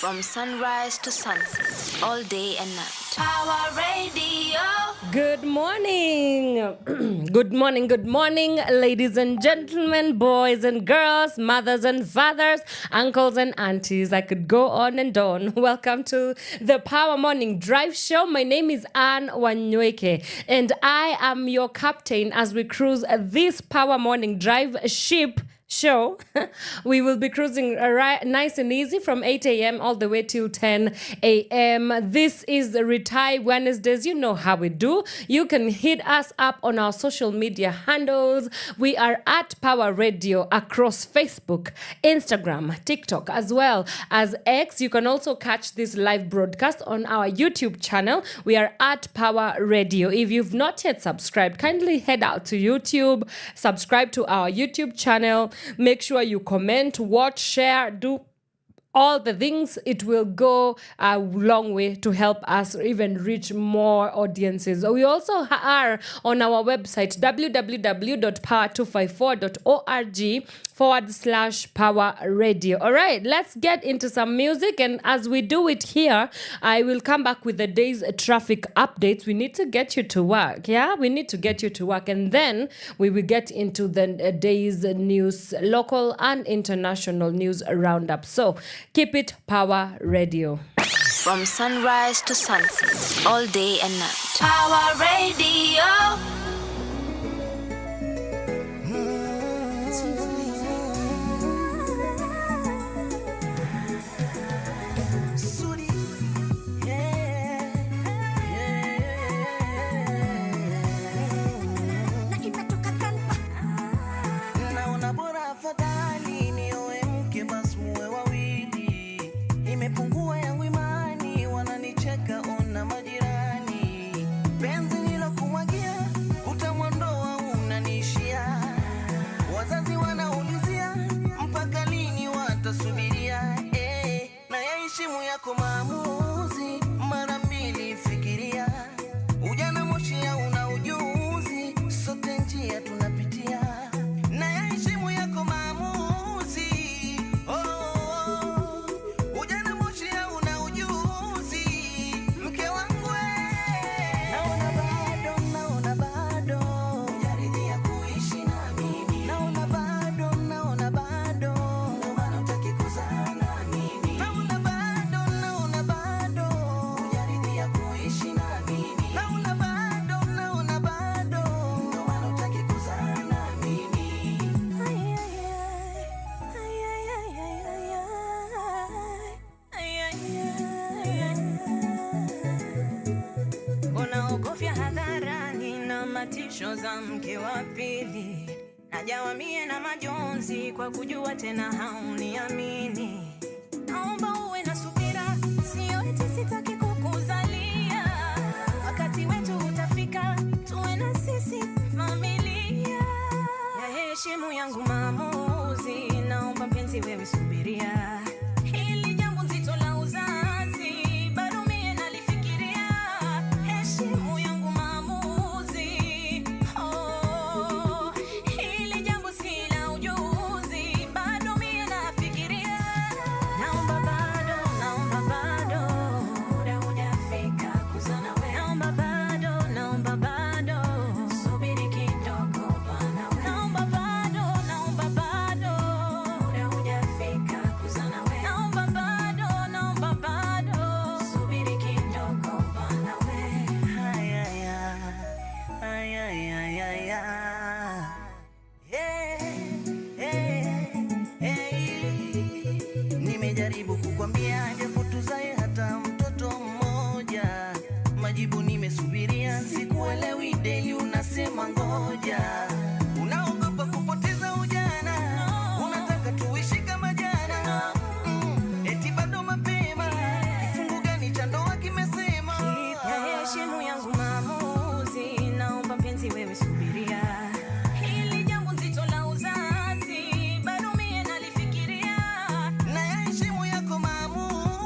From sunrise to sunset, all day and night. Power Radio. Good morning. Good morning, ladies and gentlemen, boys and girls, mothers and fathers, uncles and aunties. I could go on and on. Welcome to the Power Morning Drive Show. My name is Wanyoike, and I am your captain as we cruise this Power Morning Drive ship show. We will be cruising nice and easy from 8 a.m. all the way till 10 a.m. This is the Retie Wednesdays. You know how we do. You can hit us up on our social media handles. We are at Power Radio across Facebook, Instagram, TikTok, as well as X. You can also catch this live broadcast on our YouTube channel. We are at Power Radio. If you've not yet subscribed, kindly head out to YouTube, subscribe to our YouTube channel. Make sure you comment, watch, share, do all the things. It will go a long way to help us even reach more audiences. We also are on our website, www.power254.org/Power Radio. All right, let's get into some music. And as we do it here, I will come back with the day's traffic updates. We need to get you to work. Yeah, we need to get you to work. And then we will get into the day's news, local and international news roundup. So keep it Power Radio. From sunrise to sunset, all day and night. Power Radio. Imepungua yangu imani, wananicheka ona majirani. Penzi nilokumwagia, utamwondoa unanishia. Wazazi wanaulizia, mpaka lini watasubiria. Na yaheshimu yako maamuzi, mara mbili fikiria. Ujana moshi una ujuzi, sote njia tunapitia. Na yaheshimu yako maamuzi, matisho za mke wa pili, najawa mie na majonzi kwa kujua tena hauniamini. Naomba uwe na subira, sio eti sitaki kukuzalia. Wakati wetu utafika, tuwe na sisi familia. Ya heshimu yangu maamuzi, naomba mpenzi wewe subiria. Hili jambo nzito la uzazi, bado mie nalifikiria. Heshimu yangu nimejaribu kukwambia japo tuzae hata mtoto mmoja. Majibu nimesubiria, sikuelewi daily unasema ngoja. Unaogopa kupoteza ujana, unataka tuishi kama jana. Eti bado mapema, kifungu gani cha ndoa kimesema? Ya heshimu yangu maamuzi, naomba mpenzi wewe subiria. Hili jambo nzito la uzazi, bado mie nalifikiria. Na ya heshimu yako maamuzi,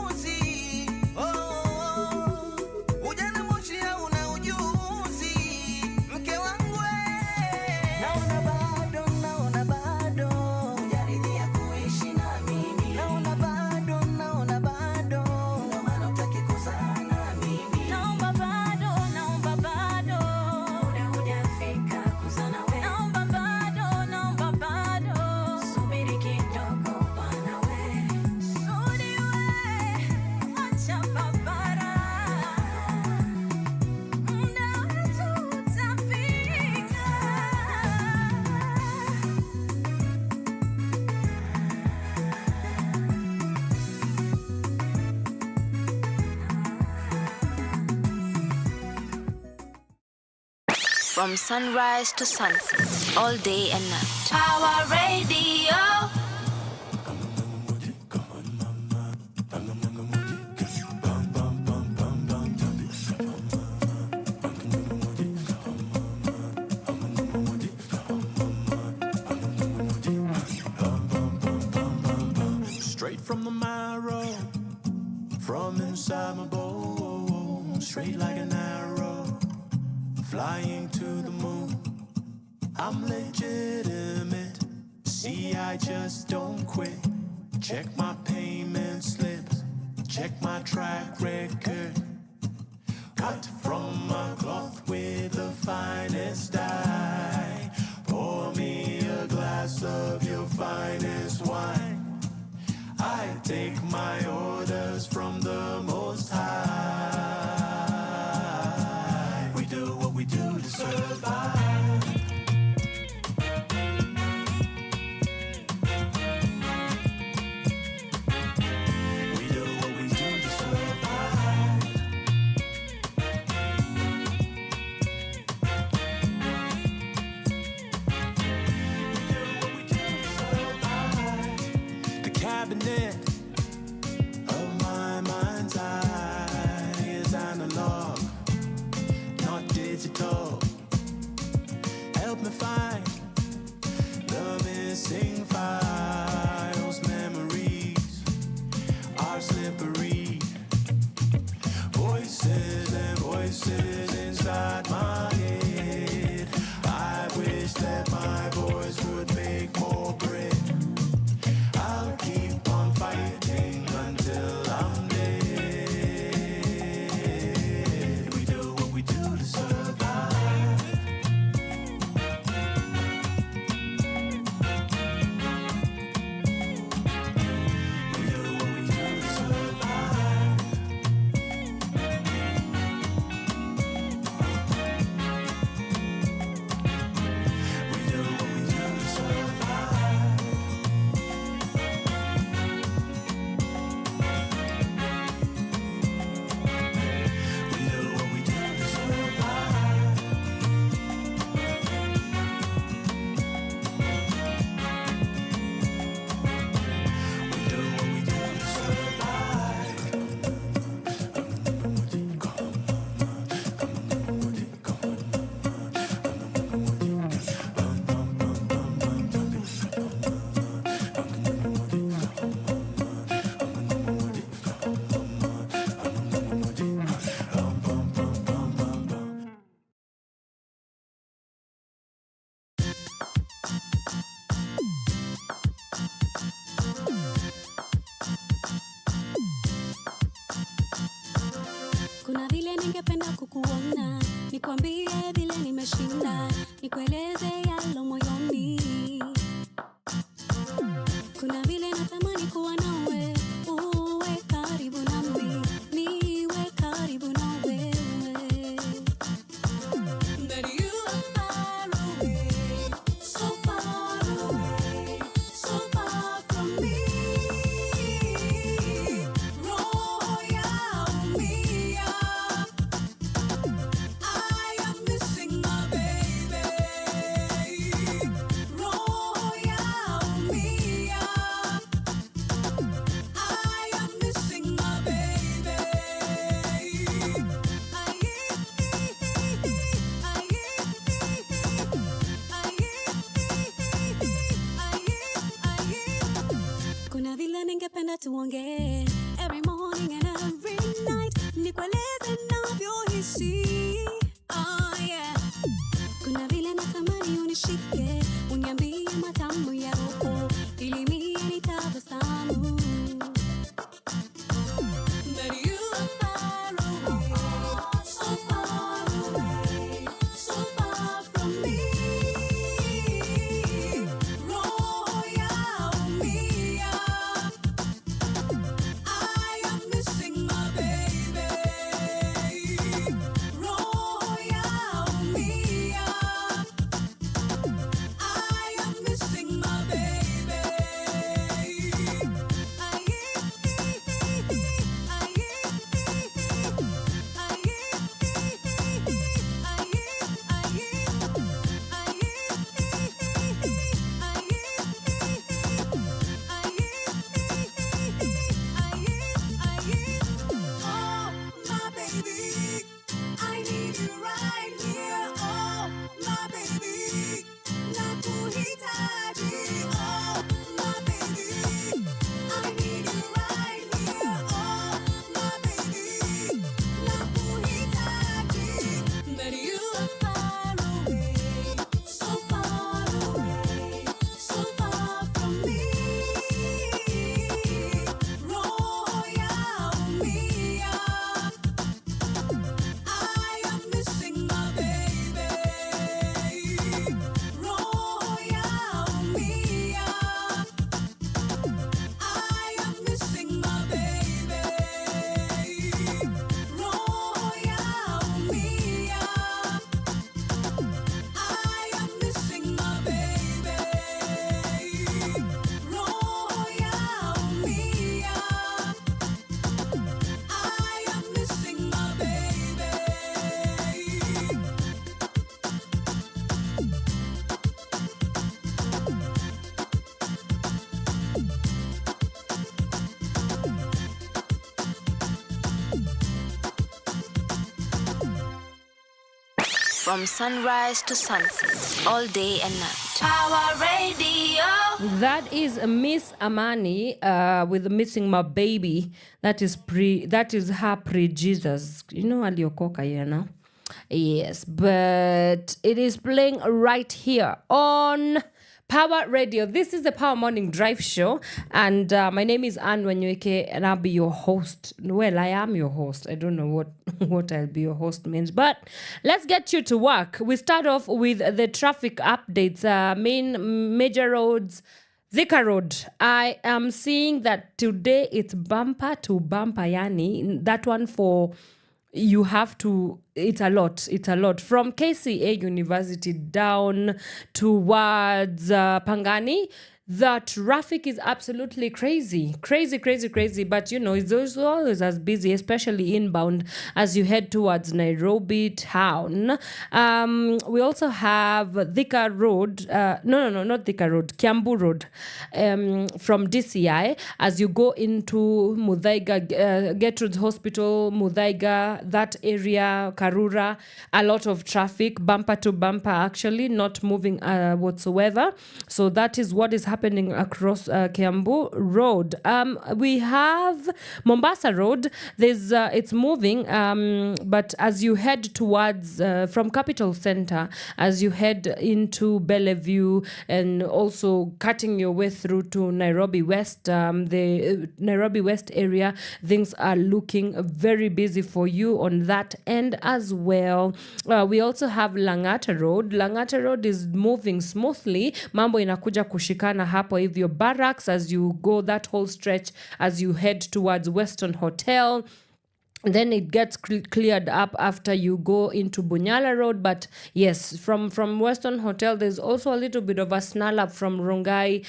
From sunrise to sunset, all day and night. Power Radio. Straight from the marrow, from inside my bones, straight like an arrow, flying to the moon. I'm legitimate, see I just don't quit. Check my payment slips, check my track record. Cut from my cloth with the finest dye. Pour me a glass of your finest wine. I take my orders from the Most High. We do what we do to survive. We do what we do to survive. We do what we do to survive. The cabinet of my mind's eye is analog, not digital. Help me find the missing files. Memories are slippery. Voices and voices inside my head. I wish that my voice would make more bread. I'll keep on fighting until I'm dead. We do what we do to survive. We do what we do to survive. We do what we do to survive. We do what we do to survive. We do what we do to survive. Kuna vile ningependa kukuona, nikwambie vile nimeshinda, nikueleze yalo moyoni. Kuna vile natamani kuwa nawe, uwe karibu nami, niwe karibu na wewe. But you are far away, so far away, so far from me. Roho yaumia, I am missing my baby. Roho yaumia, I am missing my baby. Kuna vile ningependa tuongee every morning and every night, nikueleze navyohisi. Oh yeah. Kuna vile natamani unishike, uniambie matamu ya roho, ili mimi nitabasamu. But you are far away, so far away, so far from me. Roho yaumia, I am missing my baby. From sunrise to sunset, all day and night. Power Radio. That is Miss Amani with Missing My Baby. That is her pre-Jesus. You know aliokoka now. Yes, but it is playing right here on Power Radio. This is the Power Morning Drive Show, and my name is Wanyoike, and I'll be your host. Well, I am your host. I don't know what I'll be your host means, but let's get you to work. We start off with the traffic updates. Main major roads. Thika Road, I am seeing that today it's bumper to bumper, yani. That one for you have to, it's a lot from KCA University down towards Pangani. The traffic is absolutely crazy, but it's also always as busy, especially inbound as you head towards Nairobi town. We also have Thika Road, not Thika Road, Kiambu Road, from DCI as you go into Muthaiga, Gertrude's Hospital, Muthaiga, that area, Karura, a lot of traffic, bumper to bumper actually, not moving whatsoever. So that is what is happening across Kiambu Road. We have Mombasa Road. It's moving, but as you head towards from Capital Center, as you head into Bellevue and also cutting your way through to Nairobi West, the Nairobi West area, things are looking very busy for you on that end as well. We also have Langata Road. Langata Road is moving smoothly. Mambo inakuja kushikana hapo hivyo barracks as you go that whole stretch as you head towards Western Hotel. Then it gets cleared up after you go into Bunyala Road. But yes, from Western Hotel, there's also a little bit of a snarl up from Rongai,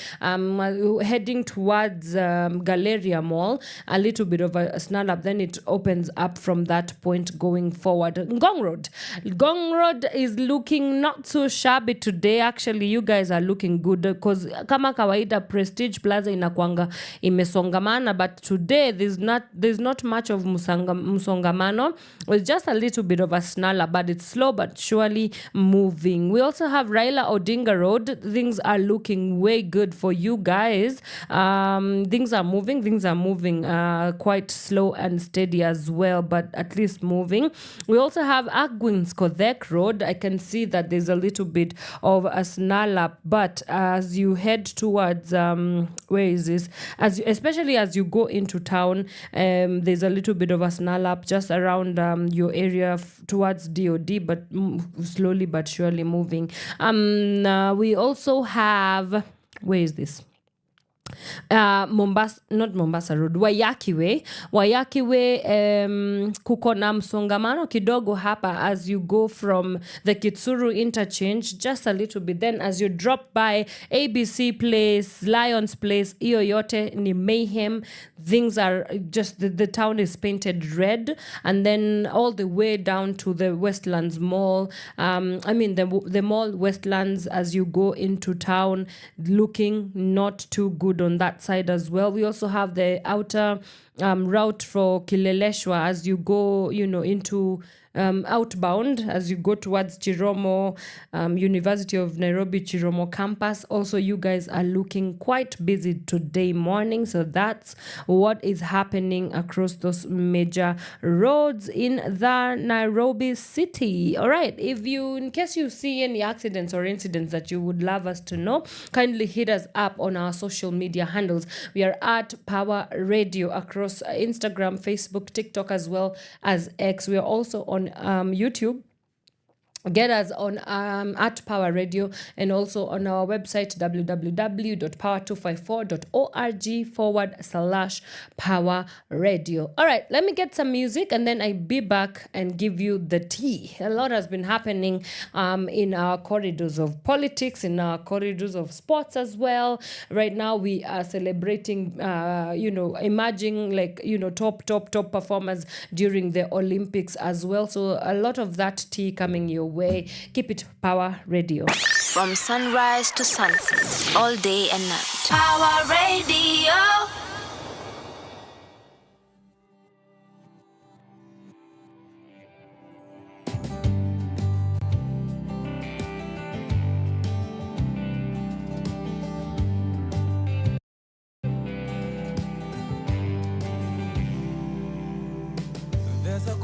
heading towards Galleria Mall, a little bit of a snarl up. Then it opens up from that point going forward. Ngong Road is looking not so shabby today. Actually, you guys are looking good because kama kawaida Prestige Plaza inakwanga imesongamana, but today there's not much of msongamano. It's just a little bit of a snarl, but it's slow but surely moving. We also have Raila Odinga Road. Things are looking way good for you guys. Things are moving quite slow and steady as well, but at least moving. We also have Agwins Kodhek Road. I can see that there's a little bit of a snarl, but as you head towards where is this? Especially as you go into town, there's a little bit of a snarl up just around your area towards DOD, but slowly but surely moving. We also have, where is this? Not Mombasa Road, Wanyoike kuko na msongamano kidogo hapa as you go from the Kitsuru interchange, just a little bit. Then as you drop by ABC Place, Lions Place, iyo yote ni mayhem. Things are just, the town is painted red, and then all the way down to the Westlands Mall. The mall Westlands as you go into town, looking not too good on that side as well. We also have the outer route for Kileleshwa as you go, into outbound as you go towards Chiromo, University of Nairobi Chiromo campus. Also, you guys are looking quite busy today morning. So that's what is happening across those major roads in the Nairobi city. All right. In case you see any accidents or incidents that you would love us to know, kindly hit us up on our social media handles. We are at Power Radio across Instagram, Facebook, TikTok, as well as X. We are also on YouTube. Get us on at Power Radio and also on our website www.power254.org/Power Radio. All right, let me get some music and then I'll be back and give you the tea. A lot has been happening in our corridors of politics, in our corridors of sports as well. Right now we are celebrating, emerging top performers during the Olympics as well. So a lot of that tea coming your way. Keep it Power Radio. From sunrise to sunset, all day and night. Power Radio.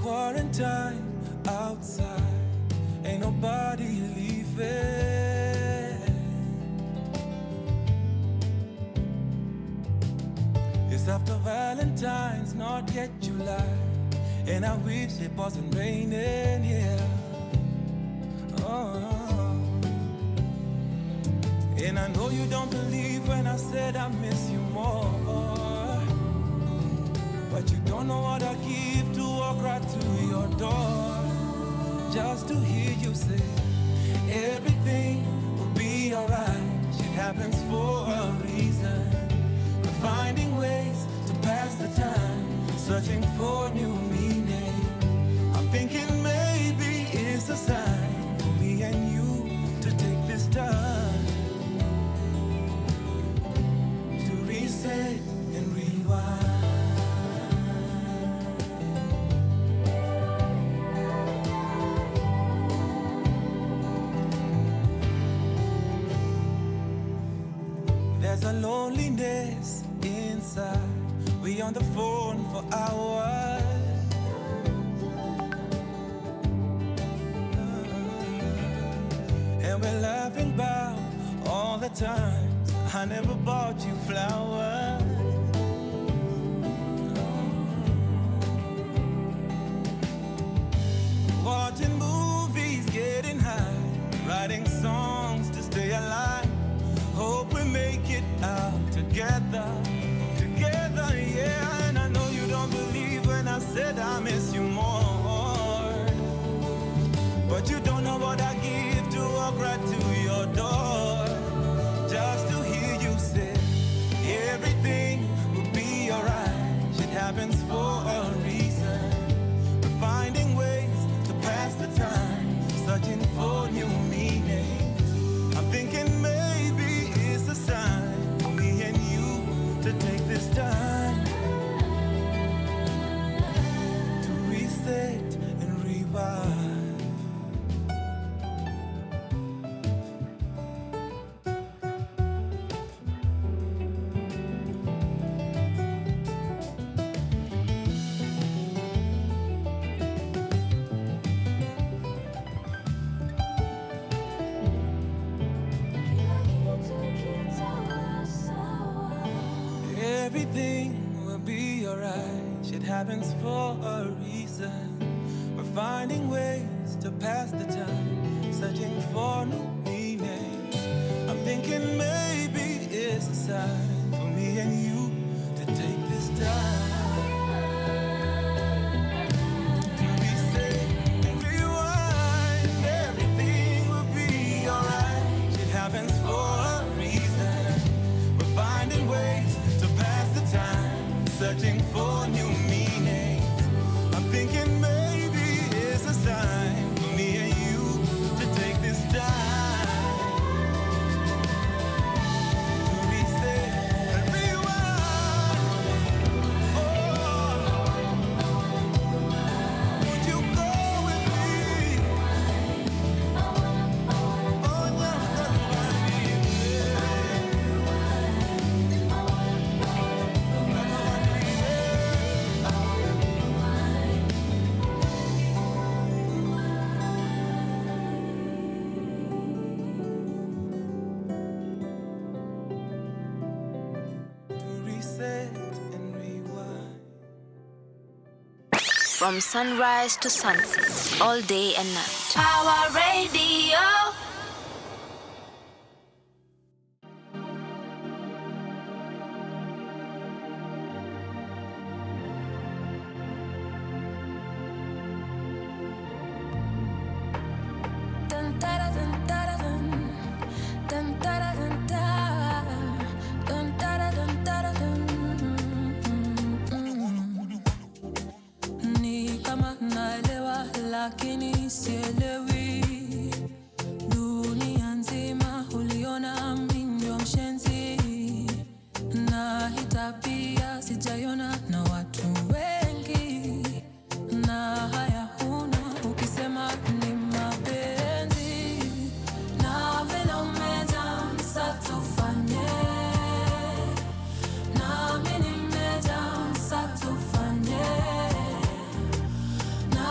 quarantine outside, ain't nobody leaving. It's after Valentine's, not yet July, and I wish it wasn't raining here. Oh. And I know you don't believe when I said I miss you more, but you don't know what I give to walk right to your door, just to hear you say everything will be alright. Shit happens for a reason. We're finding ways to pass the time, searching for new meaning. I'm thinking maybe it's a sign for me and you to take this time to reset and rewind. There's a loneliness inside. We on the phone for hours, and we're laughing about all the times I never bought you flowers. Watching movies, getting high, writing songs to stay alive. Hope we make it out together, together, yeah. And I know you don't believe when I said I miss you more, but you don't know what I give to walk right to your door, just to hear you say everything will be alright. Shit happens for a reason. We're finding ways to pass the time, searching for new meaning. I'm thinking maybe it's a sign for me and you to take this time to reset and rewind. Everything will be alright. Shit happens for a reason. We're finding ways to pass the time, searching for new meaning. I'm thinking maybe it's a sign for me and you to take this time to reset and rewind. Everything will be alright. Shit happens for a reason. We're finding ways to pass the time, searching for new meaning. I'm thinking maybe it's a sign for me and you to take this time to reset and rewind. Oh, would you go with me? Oh, no, to reset and rewind. From sunrise to sunset, all day and night. Power Radio. Dun, da, da, dun, da, da, dun. Dun, da, da, dun, da. Dun, da, da, dun, da, da, dun. Ni kama naelewa lakini sielewi. Dunia nzima uliona mimi ndio mshenzi, na hii tabia sijaiona na watu wengi, na haya huna ukisema ni mapenzi. Na vile umejaa msa tufanye, nami nimejaa msa tufanye. Na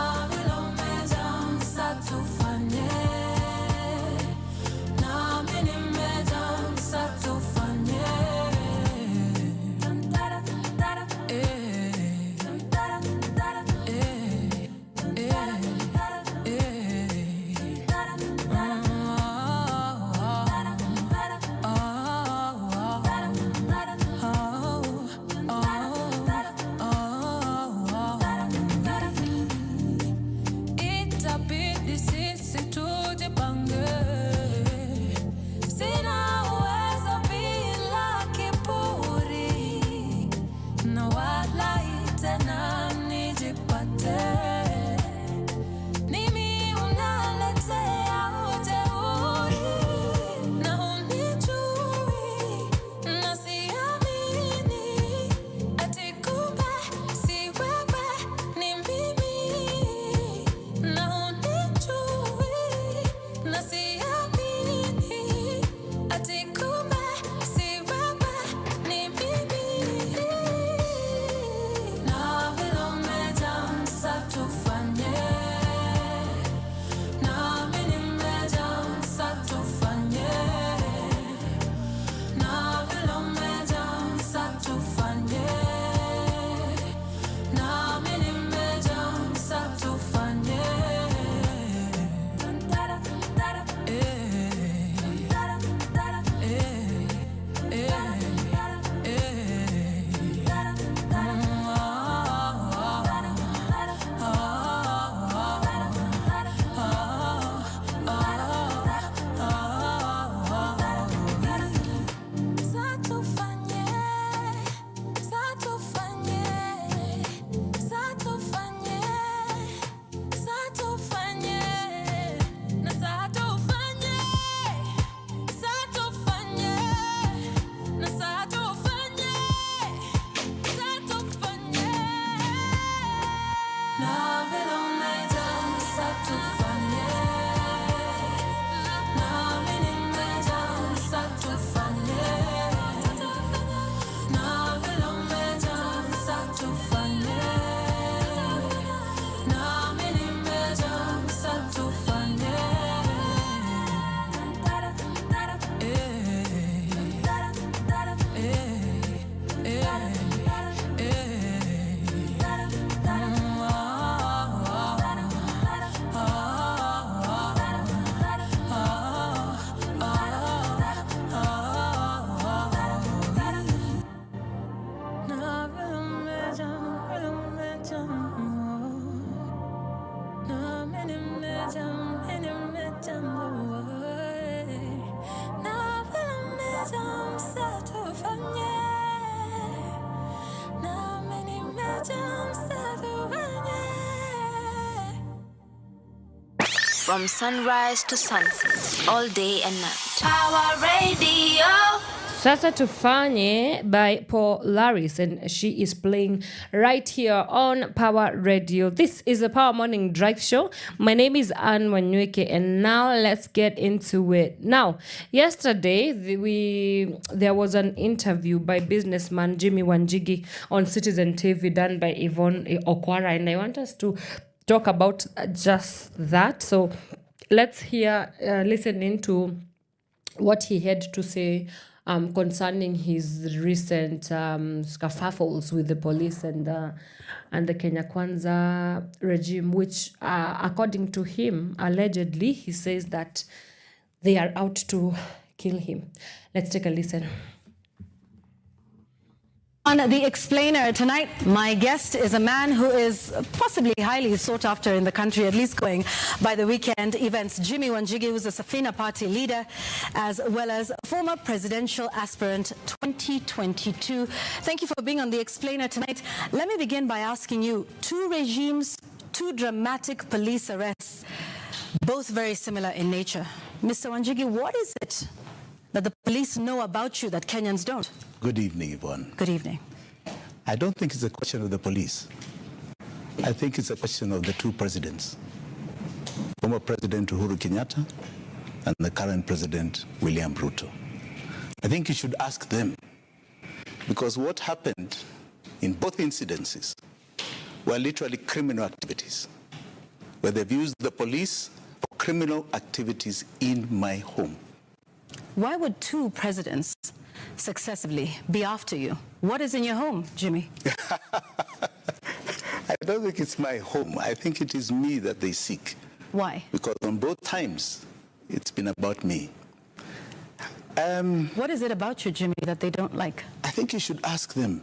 From sunrise to sunset, all day and night. Power Radio. Sasa Tufanye by Polaris, and she is playing right here on Power Radio. This is a Power Morning Drive Show. My name is Wanyoike, and now let's get into it. Now, yesterday there was an interview by businessman Jimmy Wanjigi on Citizen TV done by Yvonne Okwara, and I want us to talk about just that. So let's listen into what he had to say concerning his recent kerfuffles with the police and the Kenya Kwanza regime, which, according to him, allegedly, he says that they are out to kill him. Let's take a listen. On The Explainer tonight, my guest is a man who is possibly highly sought after in the country, at least going by the weekend events. Jimmy Wanjigi, who's a Safina party leader, as well as former presidential aspirant 2022. Thank you for being on The Explainer tonight. Let me begin by asking you, two regimes, two dramatic police arrests, both very similar in nature. Mr. Wanjigi, what is it that the police know about you that Kenyans don't? Good evening, Yvonne. Good evening. I don't think it's a question of the police. I think it's a question of the two presidents, former President Uhuru Kenyatta and the current President William Ruto. I think you should ask them, because what happened in both incidences were literally criminal activities, where they've used the police for criminal activities in my home. Why would two presidents successively be after you? What is in your home, Jimmy? I don't think it's my home. I think it is me that they seek. Why? Because on both times, it's been about me. What is it about you, Jimmy, that they don't like? I think you should ask them.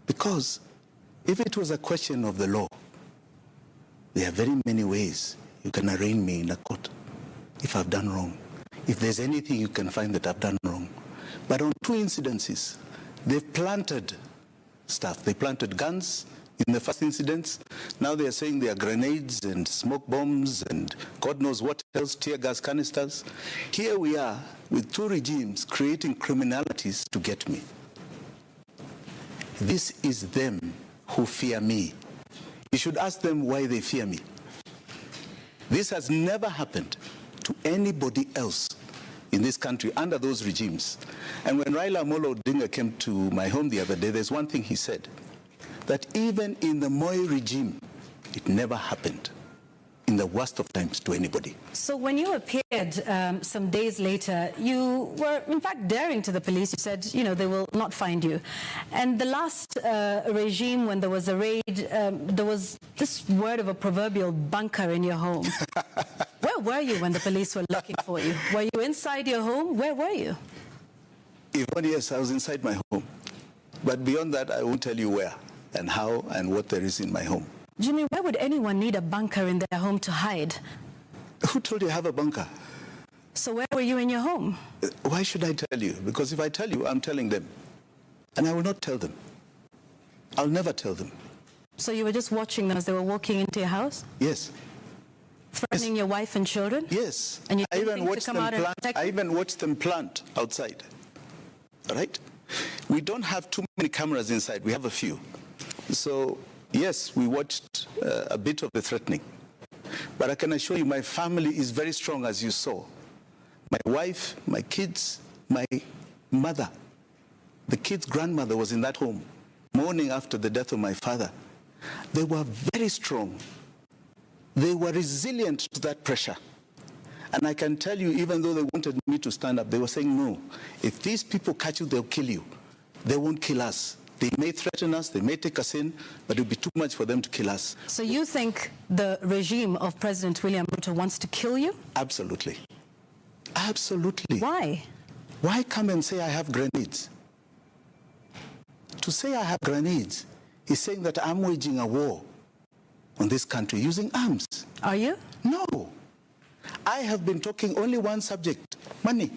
Because if it was a question of the law, there are very many ways you can arraign me in a court if I've done wrong. If there's anything you can find that I've done wrong. But on two incidences, they've planted stuff. They planted guns in the first incidents. Now they are saying they are grenades and smoke bombs and God knows what else, tear gas canisters. Here we are with two regimes creating criminalities to get me. This is them who fear me. You should ask them why they fear me. This has never happened to anybody else in this country under those regimes. And when Raila Amolo Odinga came to my home the other day, there's one thing he said, that even in the Moi regime, it never happened in the worst of times to anybody. So when you appeared some days later, you were in fact daring to the police. You said, they will not find you. And the last regime, when there was a raid, there was this word of a proverbial bunker in your home. Where were you when the police were looking for you? Were you inside your home? Where were you? Yvonne, yes, I was inside my home. But beyond that, I won't tell you where and how and what there is in my home. Jimmy, why would anyone need a bunker in their home to hide? Who told you I have a bunker? So where were you in your home? Why should I tell you? Because if I tell you, I'm telling them. And I will not tell them. I'll never tell them. So you were just watching them as they were walking into your house? Yes. Threatening your wife and children? Yes. And you I didn't even think watched to come them out and plant. protect I them? even watched them plant outside. All right? We don't have too many cameras inside. We have a few. So, yes, we watched a bit of the threatening. But I can assure you my family is very strong, as you saw. My wife, my kids, my mother. The kid's grandmother was in that home, morning after the death of my father. They were very strong. They were resilient to that pressure. And I can tell you, even though they wanted me to stand up, they were saying, no, if these people catch you, they'll kill you. They won't kill us. They may threaten us, they may take us in, but it would be too much for them to kill us. So you think the regime of President William Ruto wants to kill you? Absolutely. Absolutely. Why? Why come and say I have grenades? To say I have grenades is saying that I'm waging a war on this country using arms. Are you? No. I have been talking only one subject, money.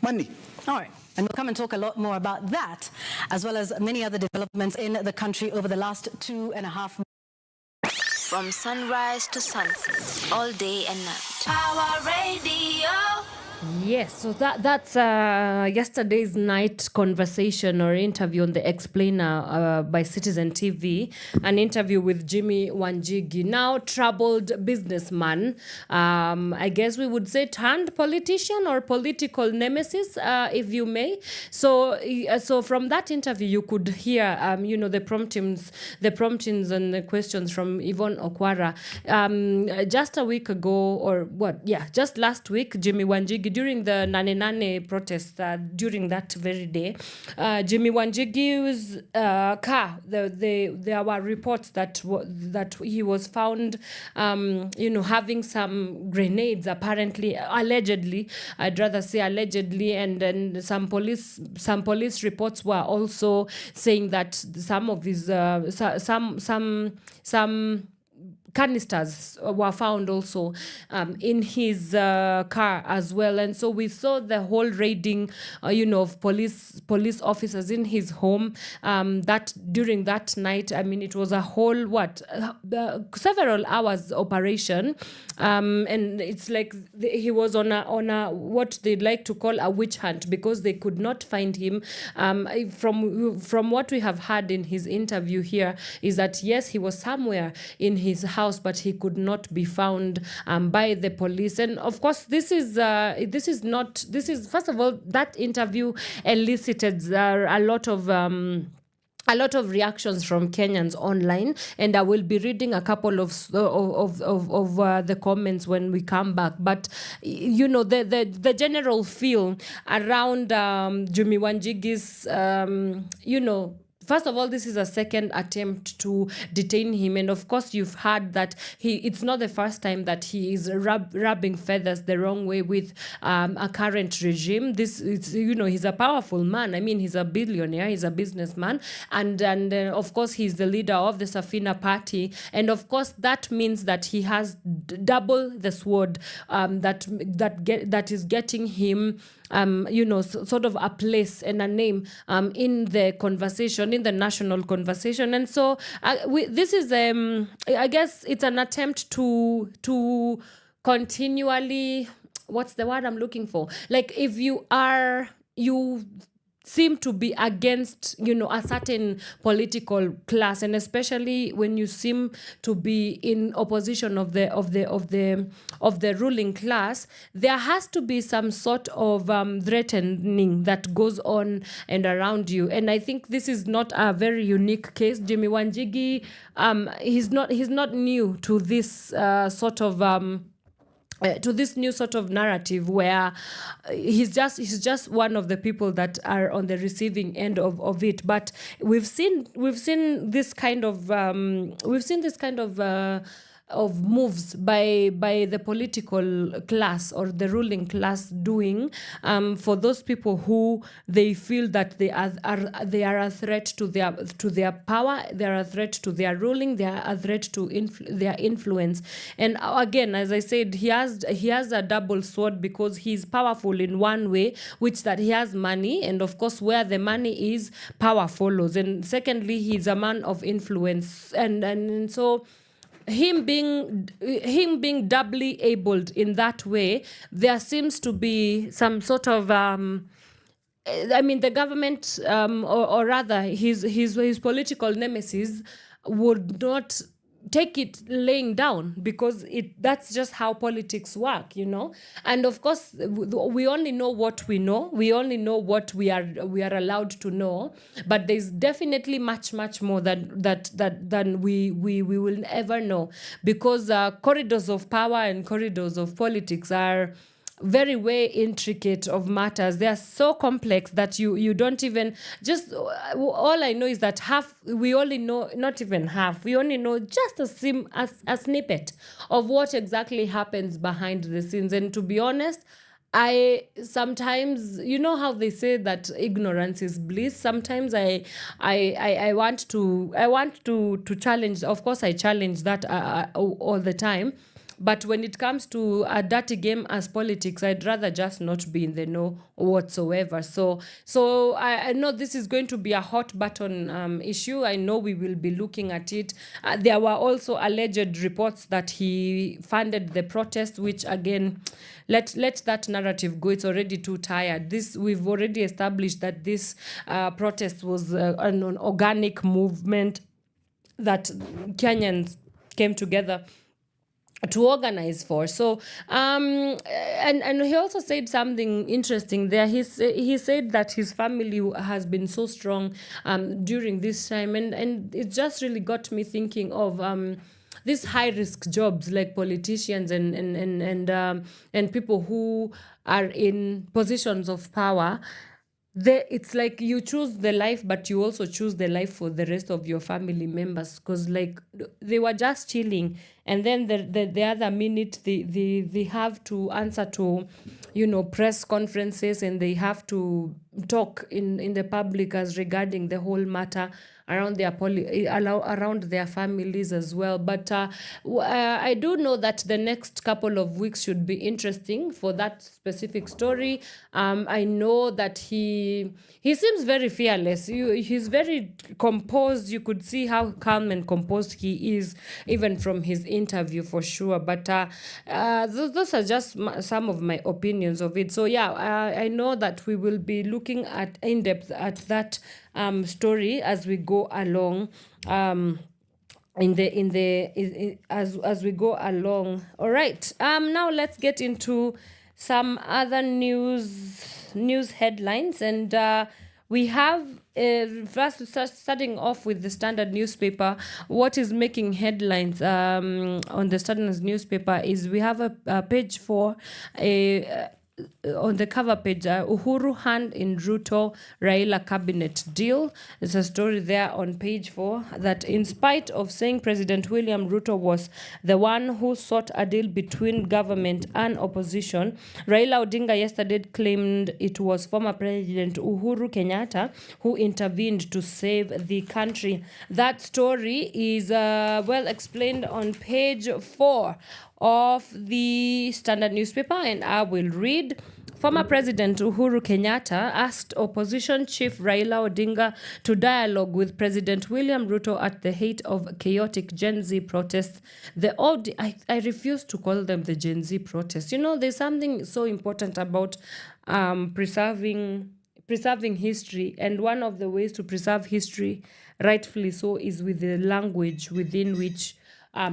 Money. All right. And we'll come and talk a lot more about that, as well as many other developments in the country over the last 2.5 months. From sunrise to sunset, all day and night. Power Radio. Yes, so that's yesterday's night conversation or interview on the Explainer by Citizen TV, an interview with Jimmy Wanjigi, now troubled businessman. I guess we would say turned politician or political nemesis, if you may. So from that interview, you could hear, the promptings and the questions from Yvonne Okwara. Just a week ago, or what? Yeah, just last week, Jimmy Wanjigi, during the Nane Nane protest, during that very day, Jimmy Wanjigi's car, there were reports that he was found, having some grenades, apparently, allegedly, I'd rather say allegedly, and then some police reports were also saying that some of his some canisters were found also in his car as well. And so we saw the whole raiding, of police officers in his home. That during that night, it was a whole several hours operation, and it's like he was on a what they'd like to call a witch hunt, because they could not find him. From what we have heard in his interview here is that yes, he was somewhere in his house, but he could not be found by the police. And of course, this is first of all, that interview elicited a lot of reactions from Kenyans online, and I will be reading a couple of the comments when we come back. But the general feel around Jimmy Wanjigi's first of all, this is a second attempt to detain him. And of course, you've heard that it's not the first time that he is rubbing feathers the wrong way with a current regime. He's a powerful man. He's a billionaire, he's a businessman. And of course, he's the leader of the Safina party. And of course, that means that he has double the sword that is getting him sort of a place and a name in the conversation, in the national conversation. And so this is, I guess it's an attempt to continually, what's the word I'm looking for? Like if you seem to be against, a certain political class, and especially when you seem to be in opposition of the ruling class, there has to be some sort of threatening that goes on and around you. And I think this is not a very unique case. Jimmy Wanjigi, he's not new to this sort of to this new sort of narrative where he's just one of the people that are on the receiving end of it. But we've seen this kind of moves by the political class or the ruling class doing for those people who they feel that they are a threat to their power, they are a threat to their ruling, they are a threat to their influence. And again, as I said, he has a double sword, because he's powerful in one way, which that he has money, and of course where the money is, power follows. And secondly, he's a man of influence, and so him being doubly abled in that way, there seems to be some sort of the government, or rather his political nemesis would not take it laying down, because that's just how politics work, And of course, we only know what we know. We only know what we are allowed to know. But there's definitely much more than we will ever know, because corridors of power and corridors of politics are very way intricate of matters. They are so complex that you don't even all I know is that we only know, not even half, we only know just a snippet of what exactly happens behind the scenes. And to be honest, I sometimes, how they say that ignorance is bliss. Sometimes I want to challenge. Of course, I challenge that all the time. But when it comes to a dirty game as politics, I'd rather just not be in the know whatsoever. So I know this is going to be a hot button issue. I know we will be looking at it. There were also alleged reports that he funded the protest, which again, let that narrative go. It's already too tired. We've already established that this protest was an organic movement that Kenyans came together to organize for. So and he also said something interesting there. He said that his family has been so strong during this time, and it just really got me thinking of these high risk jobs like politicians and people who are in positions of power. It's like you choose the life, but you also choose the life for the rest of your family members, because like they were just chilling, and then the other minute they have to answer to press conferences, and they have to talk in the public as regarding the whole matter around around their families as well. But I do know that the next couple of weeks should be interesting for that specific story. I know that he seems very fearless. He's very composed. You could see how calm and composed he is, even from his interview, for sure. But those are just some of my opinions of it. So yeah, I know that we will be looking at in depth at that story as we go along. As we go along. All right. Now let's get into some other news headlines, and we have first starting off with the Standard newspaper. What is making headlines on the Standard newspaper is we have a page 4 on the cover page, Uhuru hand in Ruto Raila cabinet deal. There's a story there on page 4 that in spite of saying President William Ruto was the one who sought a deal between government and opposition, Raila Odinga yesterday claimed it was former President Uhuru Kenyatta who intervened to save the country. That story is well explained on page 4 of the Standard newspaper, and I will read. Former President Uhuru Kenyatta asked opposition chief Raila Odinga to dialogue with President William Ruto at the height of chaotic Gen Z protests. I refuse to call them the Gen Z protests. There's something so important about preserving history, and one of the ways to preserve history, rightfully so, is with the language within which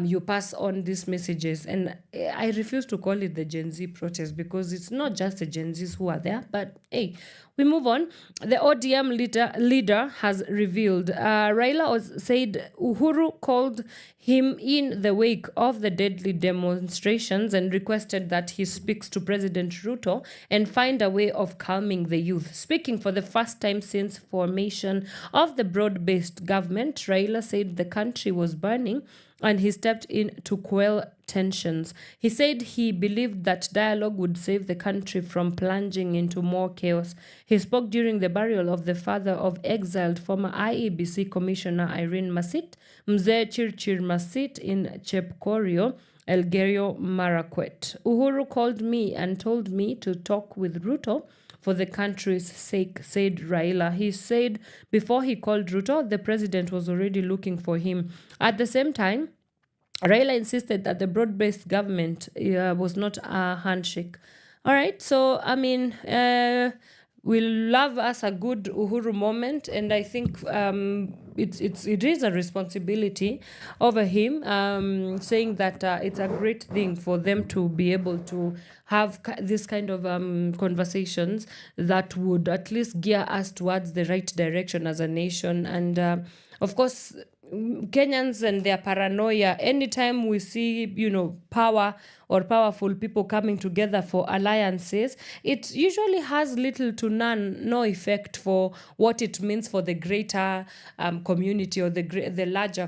you pass on these messages. And I refuse to call it the Gen Z protest, because it's not just the Gen Zs who are there. But hey, we move on. The ODM leader has revealed Raila said Uhuru called him in the wake of the deadly demonstrations and requested that he speaks to President Ruto and find a way of calming the youth. Speaking for the first time since formation of the broad-based government, Raila said the country was burning and he stepped in to quell tensions. He said he believed that dialogue would save the country from plunging into more chaos. He spoke during the burial of the father of exiled former IEBC Commissioner Irene Masit, Mzee Chirchir Masit, in Chepkorio, Elgeyo Marakwet. Uhuru called me and told me to talk with Ruto for the country's sake, said Raila. He said before he called Ruto, the president was already looking for him. At the same time, Raila insisted that the broad-based government was not a handshake. All right, so I mean, we'll love us a good Uhuru moment, and I think it is a responsibility over him, saying that it's a great thing for them to be able to have this kind of conversations that would at least gear us towards the right direction as a nation. And of course, Kenyans and their paranoia, anytime we see, power or powerful people coming together for alliances, it usually has little to no effect for what it means for the greater community or the larger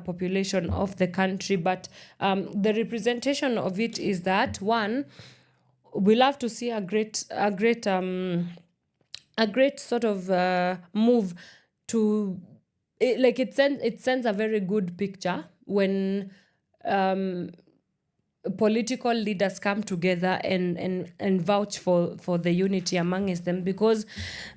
population of the country. But the representation of it is that, one, we love to see a great sort of move to. It sends a very good picture when political leaders come together and vouch for the unity amongst them, because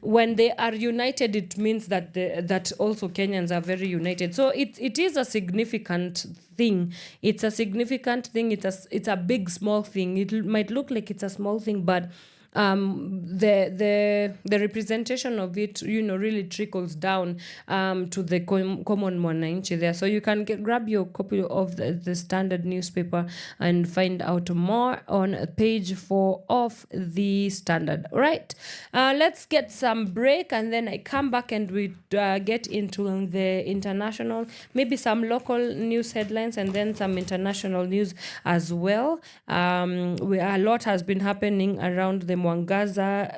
when they are united, it means that that also Kenyans are very united. So it is a significant thing. It's a significant thing. It's a big small thing. It might look like it's a small thing, but the representation of it, really trickles down to the common mwananchi there. So you can grab your copy of the Standard newspaper and find out more on page 4 of the Standard. All right, let's get some break, and then I come back and we get into the international, maybe some local news headlines, and then some international news as well. A lot has been happening around the Mwangaza,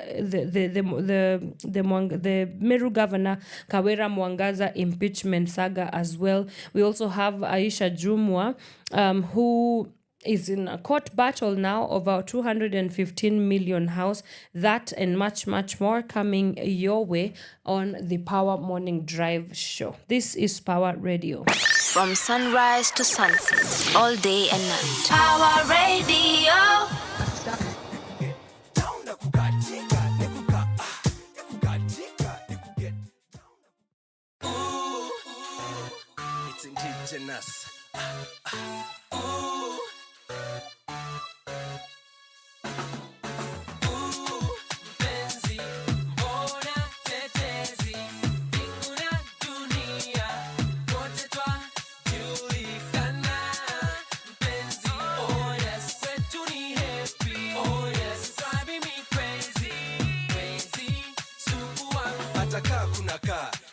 the Meru governor Kawira Mwangaza impeachment saga as well. We also have Aisha Jumwa, who is in a court battle now over 215 million house. That and much, much more coming your way on the Power Morning Drive show. This is Power Radio. From sunrise to sunset, all day and night. Power Radio. It's indigenous.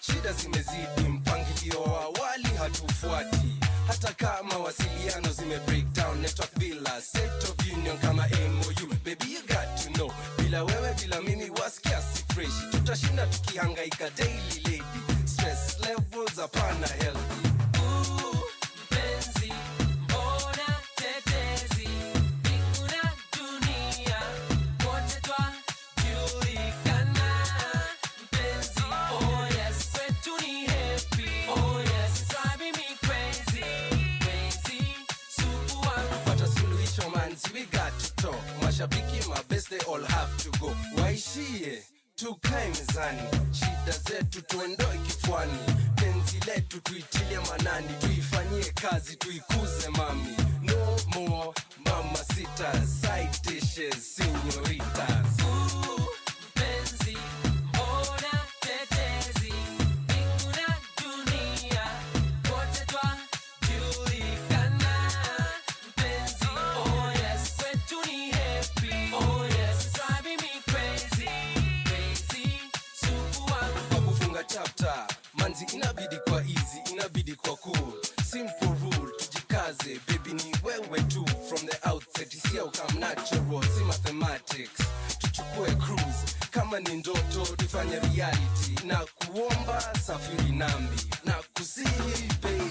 Shida zimezidi, mpangilio wa awali hatufuati. Hata kama wasiliano zime break down, network bila set of union kama MOU. Baby you got to know, bila wewe bila mimi wasikia si fresh. Tutashinda tukihangaika daily lady, stress levels hapana healthy. We got to talk. Mashabiki mabest they all have to go. Waishie tukae mezani, shida zetu tuendoe kifuani, penzi letu tuitilie manani, tuifanyie kazi tuikuze mami. No more mama sita, side dishes, senoritas. Manzi inabidi kwa easy, inabidi kwa cool. Simple rule, tujikaze, baby ni wewe tu. From the outset, isia ukam natural, si mathematics. Tuchukue cruise, kama ni ndoto, tufanye reality. Na kuomba, safiri nambi, na kusihi baby.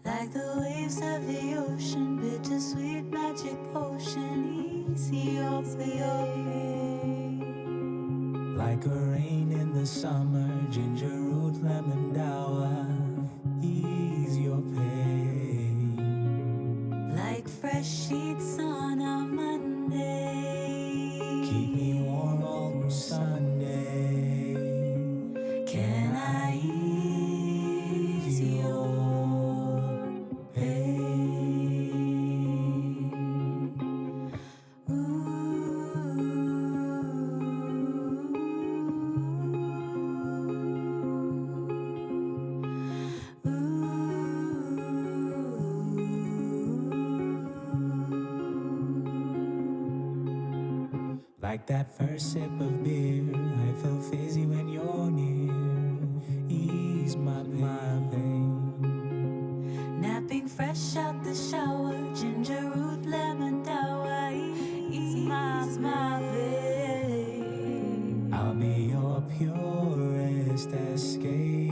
Like the waves of the ocean, bittersweet magic potion, easy off your pain. Like a rain in the summer, ginger root, lemon dawa, ease your pain. Like fresh sheets on a Monday, Keep me warm all through Sunday. can I ease your pain? Like that first sip of beer, I feel fizzy when you're near. Ease my pain. Napping fresh out the shower, ginger root, lemon dawa, ease my pain. I'll be your purest escape.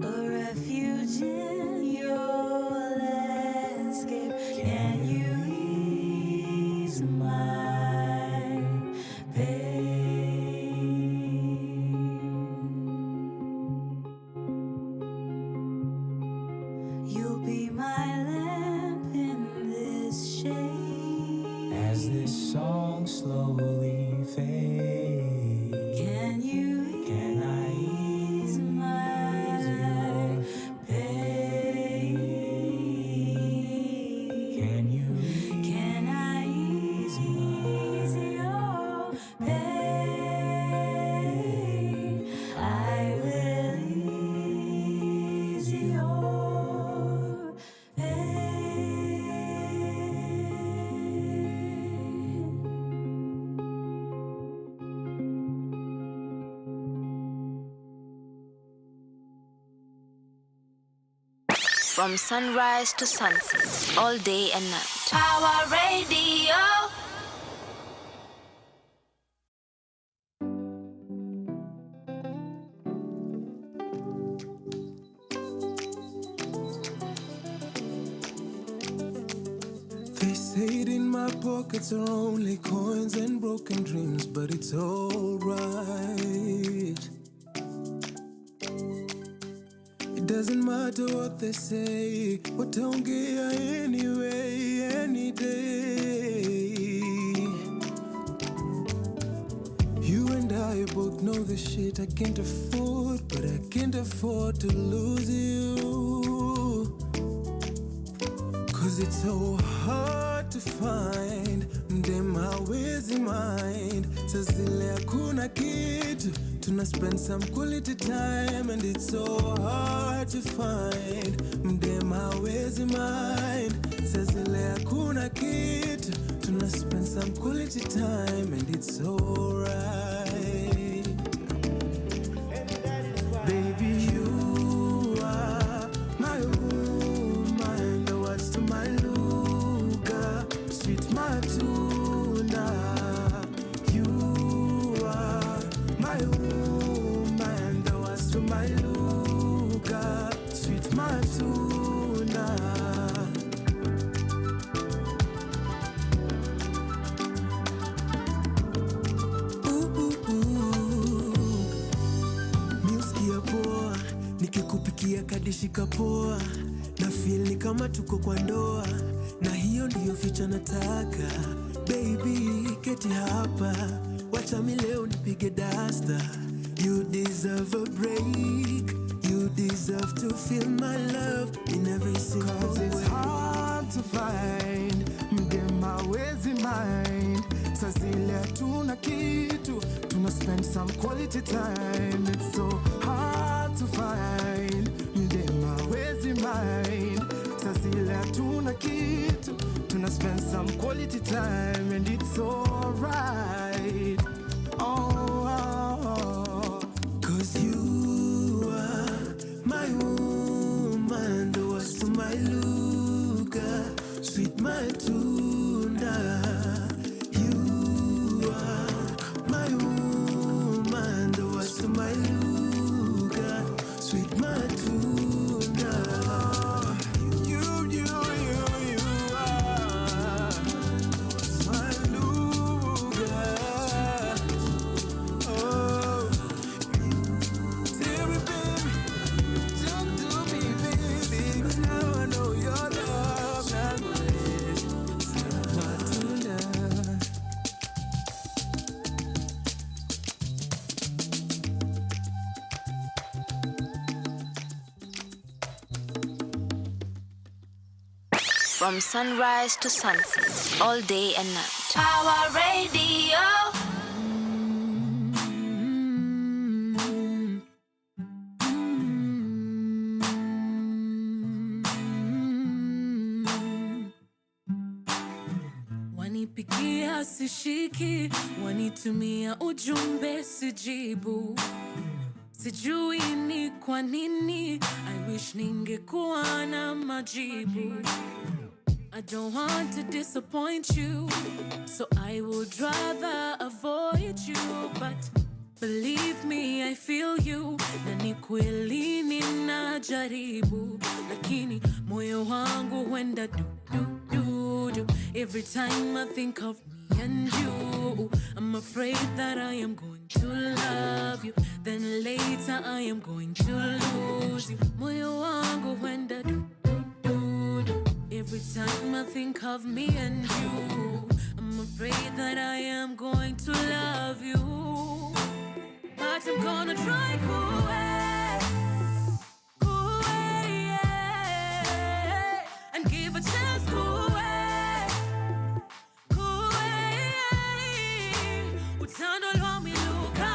A refuge in your landscape. Can you ease my pain? You'll be my lamp in this shade. As this song slowly fades, Can you can I ease my pain? Can you Can I ease your pain? I will ease your pain. From sunrise to sunset, all day and night. Power Radio. They say it in my pockets are only coins and broken dreams, but it's alright. It doesn't matter what they say, wataongea anyway, any day. You and I both know the shit I can't afford, but I can't afford to lose you. Cause it's so hard to find mdem hawezi mind. Sa zile hakuna kitu, tuna spend some quality time. And it's so hard to find mdem hawezi mind. Sa zile hakuna kitu, tuna spend some quality time. And it's alright. Baby, you are my woman, the words to my luga, sweet matunda. You are my woman, the words to my luga, sweet matunda. Musikia poa, nikikupikia kadishika poa, na feel ni kama tuko kwa ndoa, na hiyo ndiyo ficha nataka. Baby, keti hapa, wacha mi leo nipige dasta. You deserve a break, you deserve to feel my love in every single way. 'Cause it's hard to find mdem hawezi mind. Sa zile hatuna kitu, tuna spend some quality time. It's so hard to find mdem hawezi mind. Sa zile hatuna kitu, tuna spend some quality time. And it's alright. Oh, 'cause you are my woman, the words to my luga, sweet matunda. You are my woman, the words to my luga, sweet matunda. You are my luga. Oh. From sunrise to sunset, all day and night. Power Radio. Wanipigia sishiki, wanitumia ujumbe sijibu. Sijui ni kwa nini, I wish ningekuwa na majibu. I don't want to disappoint you, so I would rather avoid you. But believe me, I feel you, na ni kweli ninajaribu. Lakini moyo wangu huenda du. Every time I think of me and you, I'm afraid that I am going to love you, then later I am going to lose you. Moyo wangu huenda du. Every time I think of me and you, I'm afraid that I am going to love you. But I'm gonna try yeah, and give a chance Utando lo mi luka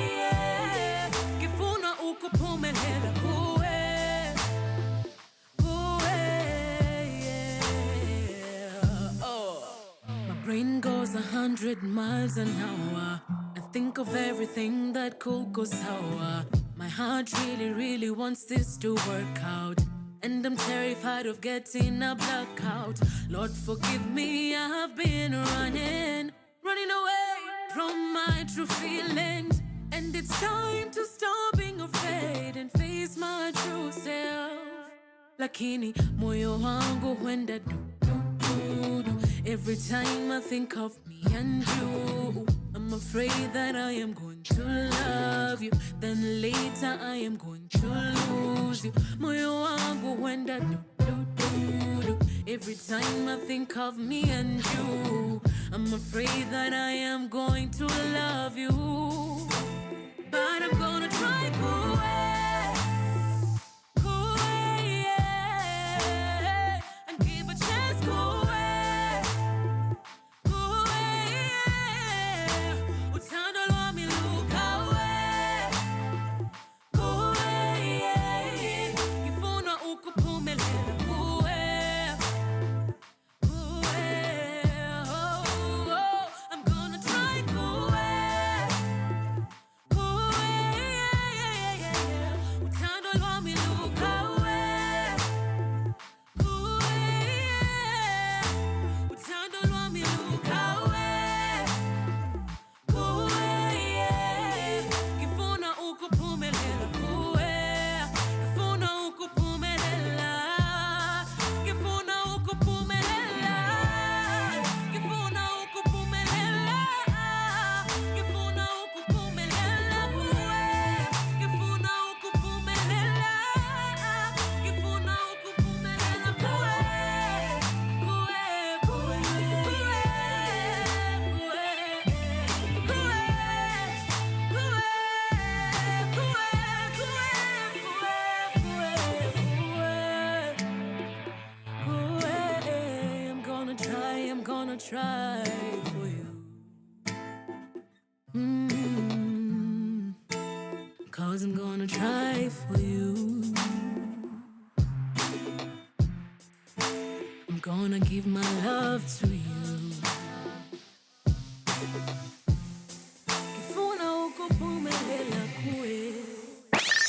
yeah. Kifuna uko pumelela yeah. Oh. My brain goes 100 miles an hour. I think of everything that could go sour. My heart really wants this to work out, and I'm terrified of getting a blackout. Lord, forgive me, I have been running away from my true feelings. And it's time to stop being afraid and face my true self. Lakini moyo wangu huenda du. Every time I think of me and you, I'm afraid that I am going to love you, then later I am going to lose you. Moyo wangu huenda du. Every time I think of me and you, I'm afraid that I am going to love you. But I'm gonna try yeah, and give a chance Utando lo mi luka yeah. Kifuna uko pumelela I'm gonna try yeah. Utando lo mi luka Utando lo mi luka Kifuna uko pumelela Kifuna uko pumelela Kifuna uko pumelela Kifuna uko pumelela Kifuna uko pumelela Kifuna uko pumelela Kifuna uko pumelela I'm gonna try for you. 'Cause I'm gonna try for you. I'm gonna give my love to you. Kifuna uko pumelela kue.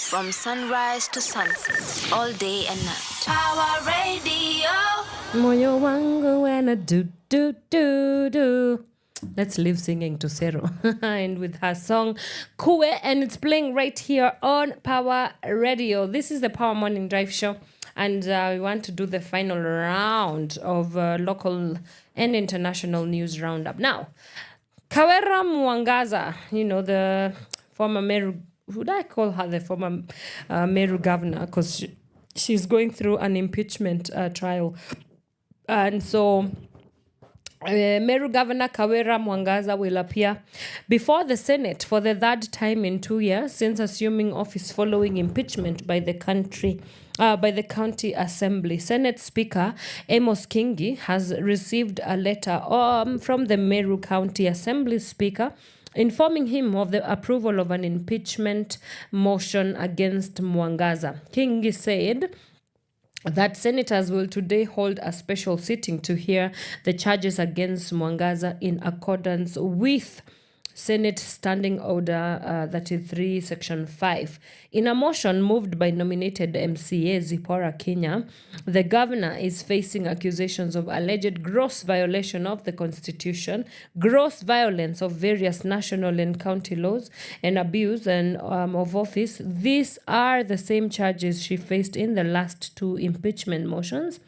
From sunrise to sunset, all day and night. Power Radio. Moyo wangu when I do. Let's live singing to Sero and with her song Kue, and it's playing right here on Power Radio. This is the Power Morning Drive Show, and we want to do the final round of local and international news roundup. Now, Kawera Mwangaza, the former Meru, would I call her the former Meru governor, because she's going through an impeachment trial. And so Meru Governor Kawera Mwangaza will appear before the Senate for the third time in 2 years since assuming office following impeachment by the country by the county assembly. Senate Speaker Amos Kingi has received a letter from the Meru County Assembly Speaker informing him of the approval of an impeachment motion against Mwangaza. Kingi said that senators will today hold a special sitting to hear the charges against Mwangaza in accordance with Senate Standing Order 33, Section 5. In a motion moved by nominated MCA Zipporah Kenya, the governor is facing accusations of alleged gross violation of the Constitution, gross violence of various national and county laws, and abuse of office. These are the same charges she faced in the last two impeachment motions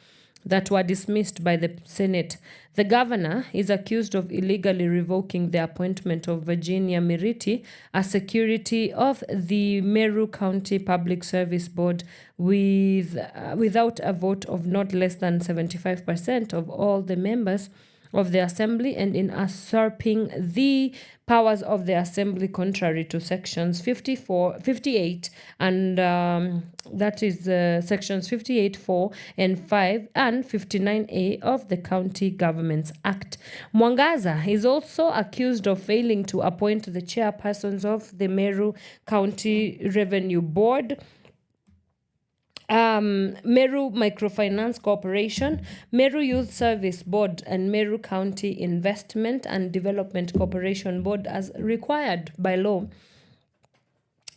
that were dismissed by the Senate. The governor is accused of illegally revoking the appointment of Virginia Miriti as security of the Meru County Public Service Board without a vote of not less than 75% of all the members of the assembly, and in usurping the powers of the assembly contrary to sections 58 and that is sections 58, 4 and 5 and 59A of the County Governments Act. Mwangaza is also accused of failing to appoint the chairpersons of the Meru County Revenue Board, Meru Microfinance Corporation, Meru Youth Service Board, and Meru County Investment and Development Corporation Board as required by law,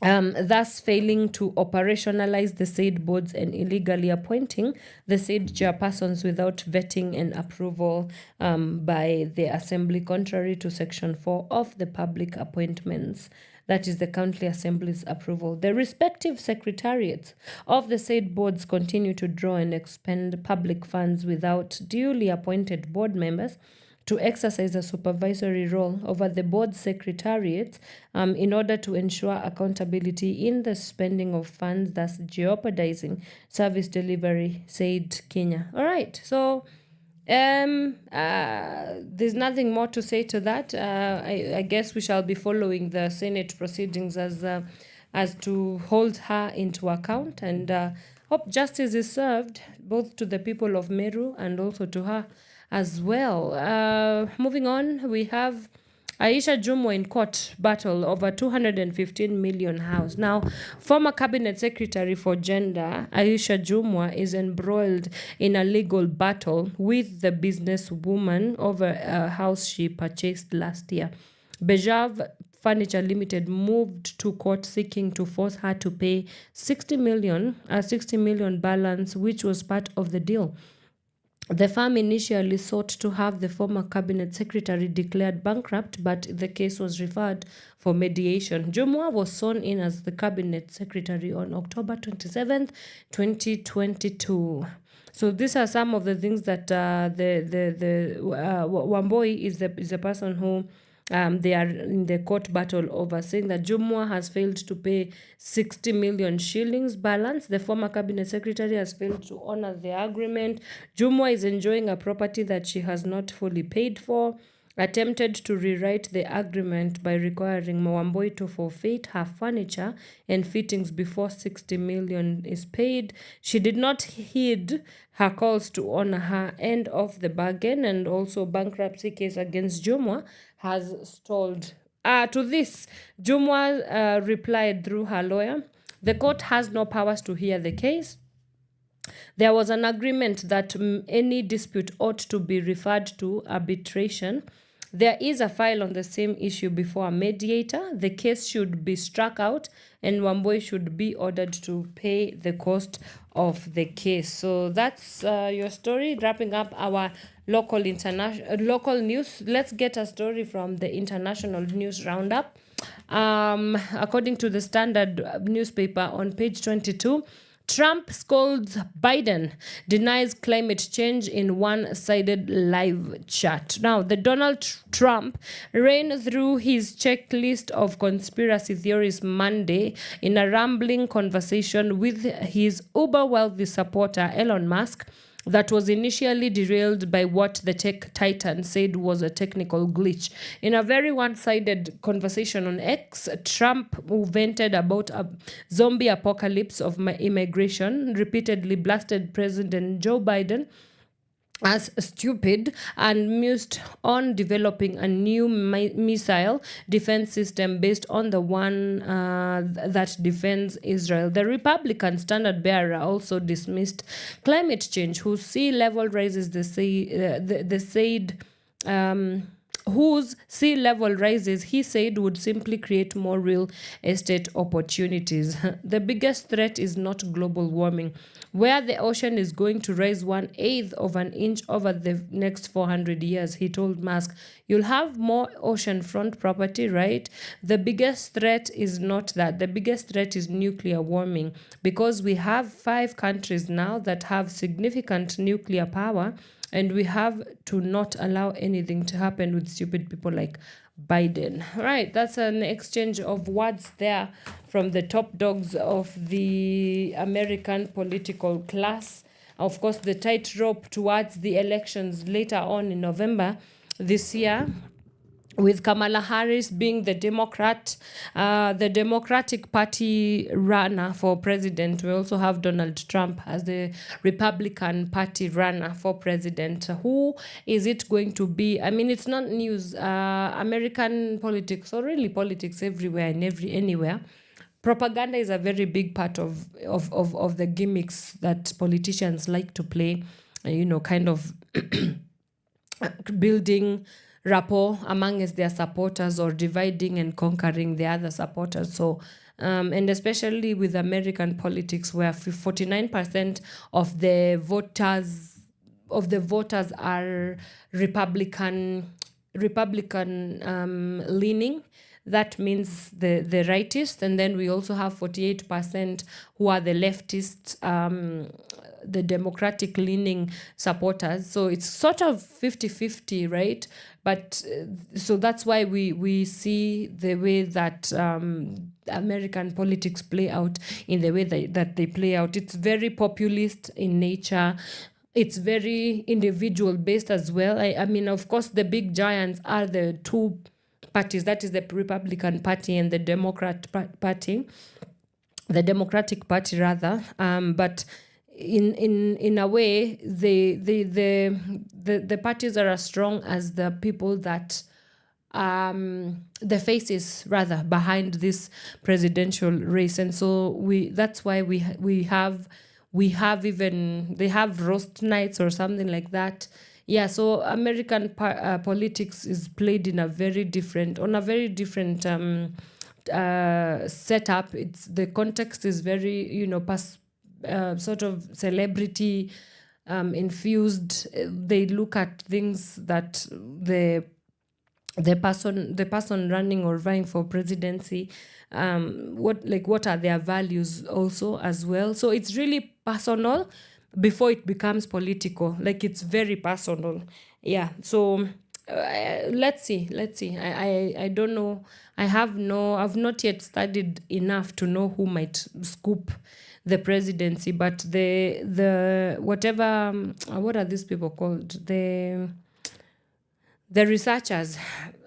thus failing to operationalize the said boards and illegally appointing the said chairpersons without vetting and approval by the Assembly, contrary to Section 4 of the Public Appointments, that is the County Assembly's approval. The respective secretariats of the said boards continue to draw and expend public funds without duly appointed board members to exercise a supervisory role over the board secretariats in order to ensure accountability in the spending of funds, thus jeopardizing service delivery, said Kenya. All right, so there's nothing more to say to that. I guess we shall be following the Senate proceedings as to hold her into account, and hope justice is served both to the people of Meru and also to her as well. Moving on, we have Aisha Jumwa in court battle over 215 million house. Now, former cabinet secretary for gender Aisha Jumwa is embroiled in a legal battle with the businesswoman over a house she purchased last year. Bejav Furniture Limited moved to court seeking to force her to pay 60 million balance, which was part of the deal. The firm initially sought to have the former cabinet secretary declared bankrupt, but the case was referred for mediation. Jumwa was sworn in as the cabinet secretary on October 27th, 2022. So these are some of the things that Wamboi is the person who they are in the court battle over, saying that Jumwa has failed to pay 60 million shillings balance. The former cabinet secretary has failed to honor the agreement. Jumwa is enjoying a property that she has not fully paid for. Attempted to rewrite the agreement by requiring Mwamboi to forfeit her furniture and fittings before 60 million is paid. She did not heed her calls to honor her end of the bargain, and also bankruptcy case against Jumwa has stalled. To this, Jumwa replied through her lawyer, the court has no powers to hear the case. There was an agreement that any dispute ought to be referred to arbitration. There is a file on the same issue before a mediator. The case should be struck out and Wamboi should be ordered to pay the cost of the case. So that's your story. Wrapping up our local news. Let's get a story from the international news roundup. According to the Standard newspaper on page 22, Trump scolds Biden, denies climate change in one-sided live chat. Now, the Donald Trump ran through his checklist of conspiracy theories Monday in a rambling conversation with his uber-wealthy supporter Elon Musk, that was initially derailed by what the tech titan said was a technical glitch. In a very one-sided conversation on X, Trump, who vented about a zombie apocalypse of immigration, repeatedly blasted President Joe Biden as stupid and mused on developing a new missile defense system based on the one that defends Israel. The Republican standard bearer also dismissed climate change, whose sea level rises, whose sea level rises, he said, would simply create more real estate opportunities. The biggest threat is not global warming, where the ocean is going to rise 1/8 of an inch over the next 400 years, he told Musk. You'll have more oceanfront property, right? The biggest threat is not that. The biggest threat is nuclear warming, because we have 5 countries now that have significant nuclear power, and we have to not allow anything to happen with stupid people like Biden. Right, that's an exchange of words there from the top dogs of the American political class. Of course, the tightrope towards the elections later on in November this year, with Kamala Harris being the Democratic Party runner for president. We also have Donald Trump as the Republican Party runner for president. Who is it going to be? I mean, it's not news. American politics, or really politics everywhere and anywhere. Propaganda is a very big part of the gimmicks that politicians like to play, kind of building rapport amongst their supporters, or dividing and conquering the other supporters. So, and especially with American politics, where 49% of the voters are Republican leaning. That means the rightists, and then we also have 48% who are the leftists, the Democratic leaning supporters. So it's sort of 50-50, right? But so that's why we see the way that American politics play out in the way that they play out. It's very populist in nature. It's very individual based as well. I mean, of course, the big giants are the two parties, that is the Republican Party and the Democratic Party, rather. But in a way, the parties are as strong as the people that the faces rather behind this presidential race. And so that's why we have even, they have roast nights or something like that. Yeah, so American politics is played on a very different setup. It's the context is very sort of celebrity infused. They look at things that the person running or vying for presidency, what are their values also as well. So it's really personal before it becomes political. Like, it's very personal. Yeah, so let's see. I don't know. I've not yet studied enough to know who might scoop the presidency, but the whatever, what are these people called? The researchers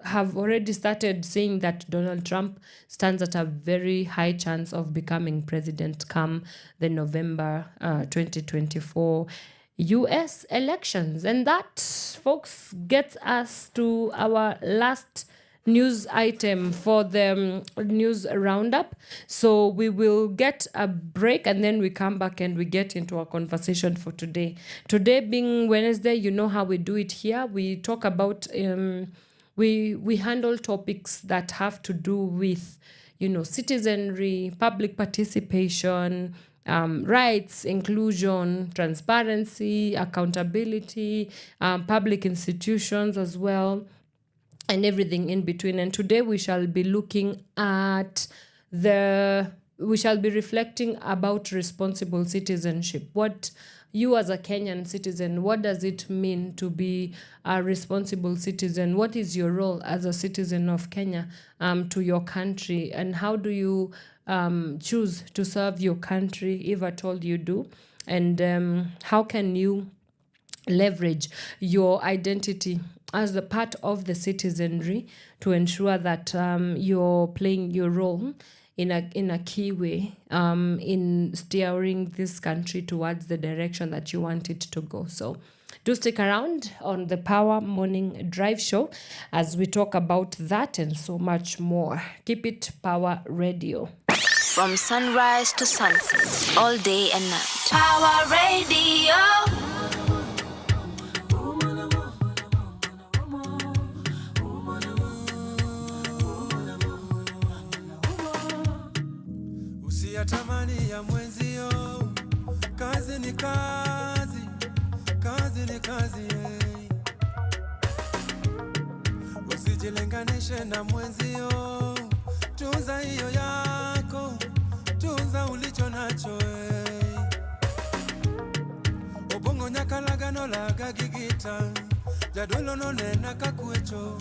have already started saying that Donald Trump stands at a very high chance of becoming president come the November 2024 US elections. And that, folks, gets us to our last news item for the news roundup. So we will get a break, and then we come back and we get into our conversation for today. Today being Wednesday, you know how we do it here. We talk about we handle topics that have to do with citizenry, public participation, rights, inclusion, transparency, accountability, public institutions as well, and everything in between. And today we shall be looking at we shall be reflecting about responsible citizenship. What you as a Kenyan citizen, what does it mean to be a responsible citizen? What is your role as a citizen of Kenya to your country? And how do you choose to serve your country, if at all you do? And how can you leverage your identity as a part of the citizenry to ensure that you're playing your role in a key way in steering this country towards the direction that you want it to go. So do stick around on the Power Morning Drive Show as we talk about that and so much more. Keep it Power Radio. From sunrise to sunset, all day and night. Power Radio. Usiyatamani ya mwenzio, kazi ni kazi, kazi ni kazi, usijilinganishe na mwenzio, tunza hiyo yako, tunza ulicho nacho, obongo nyakalaga no laga gigita, jadolo no nena kakuecho,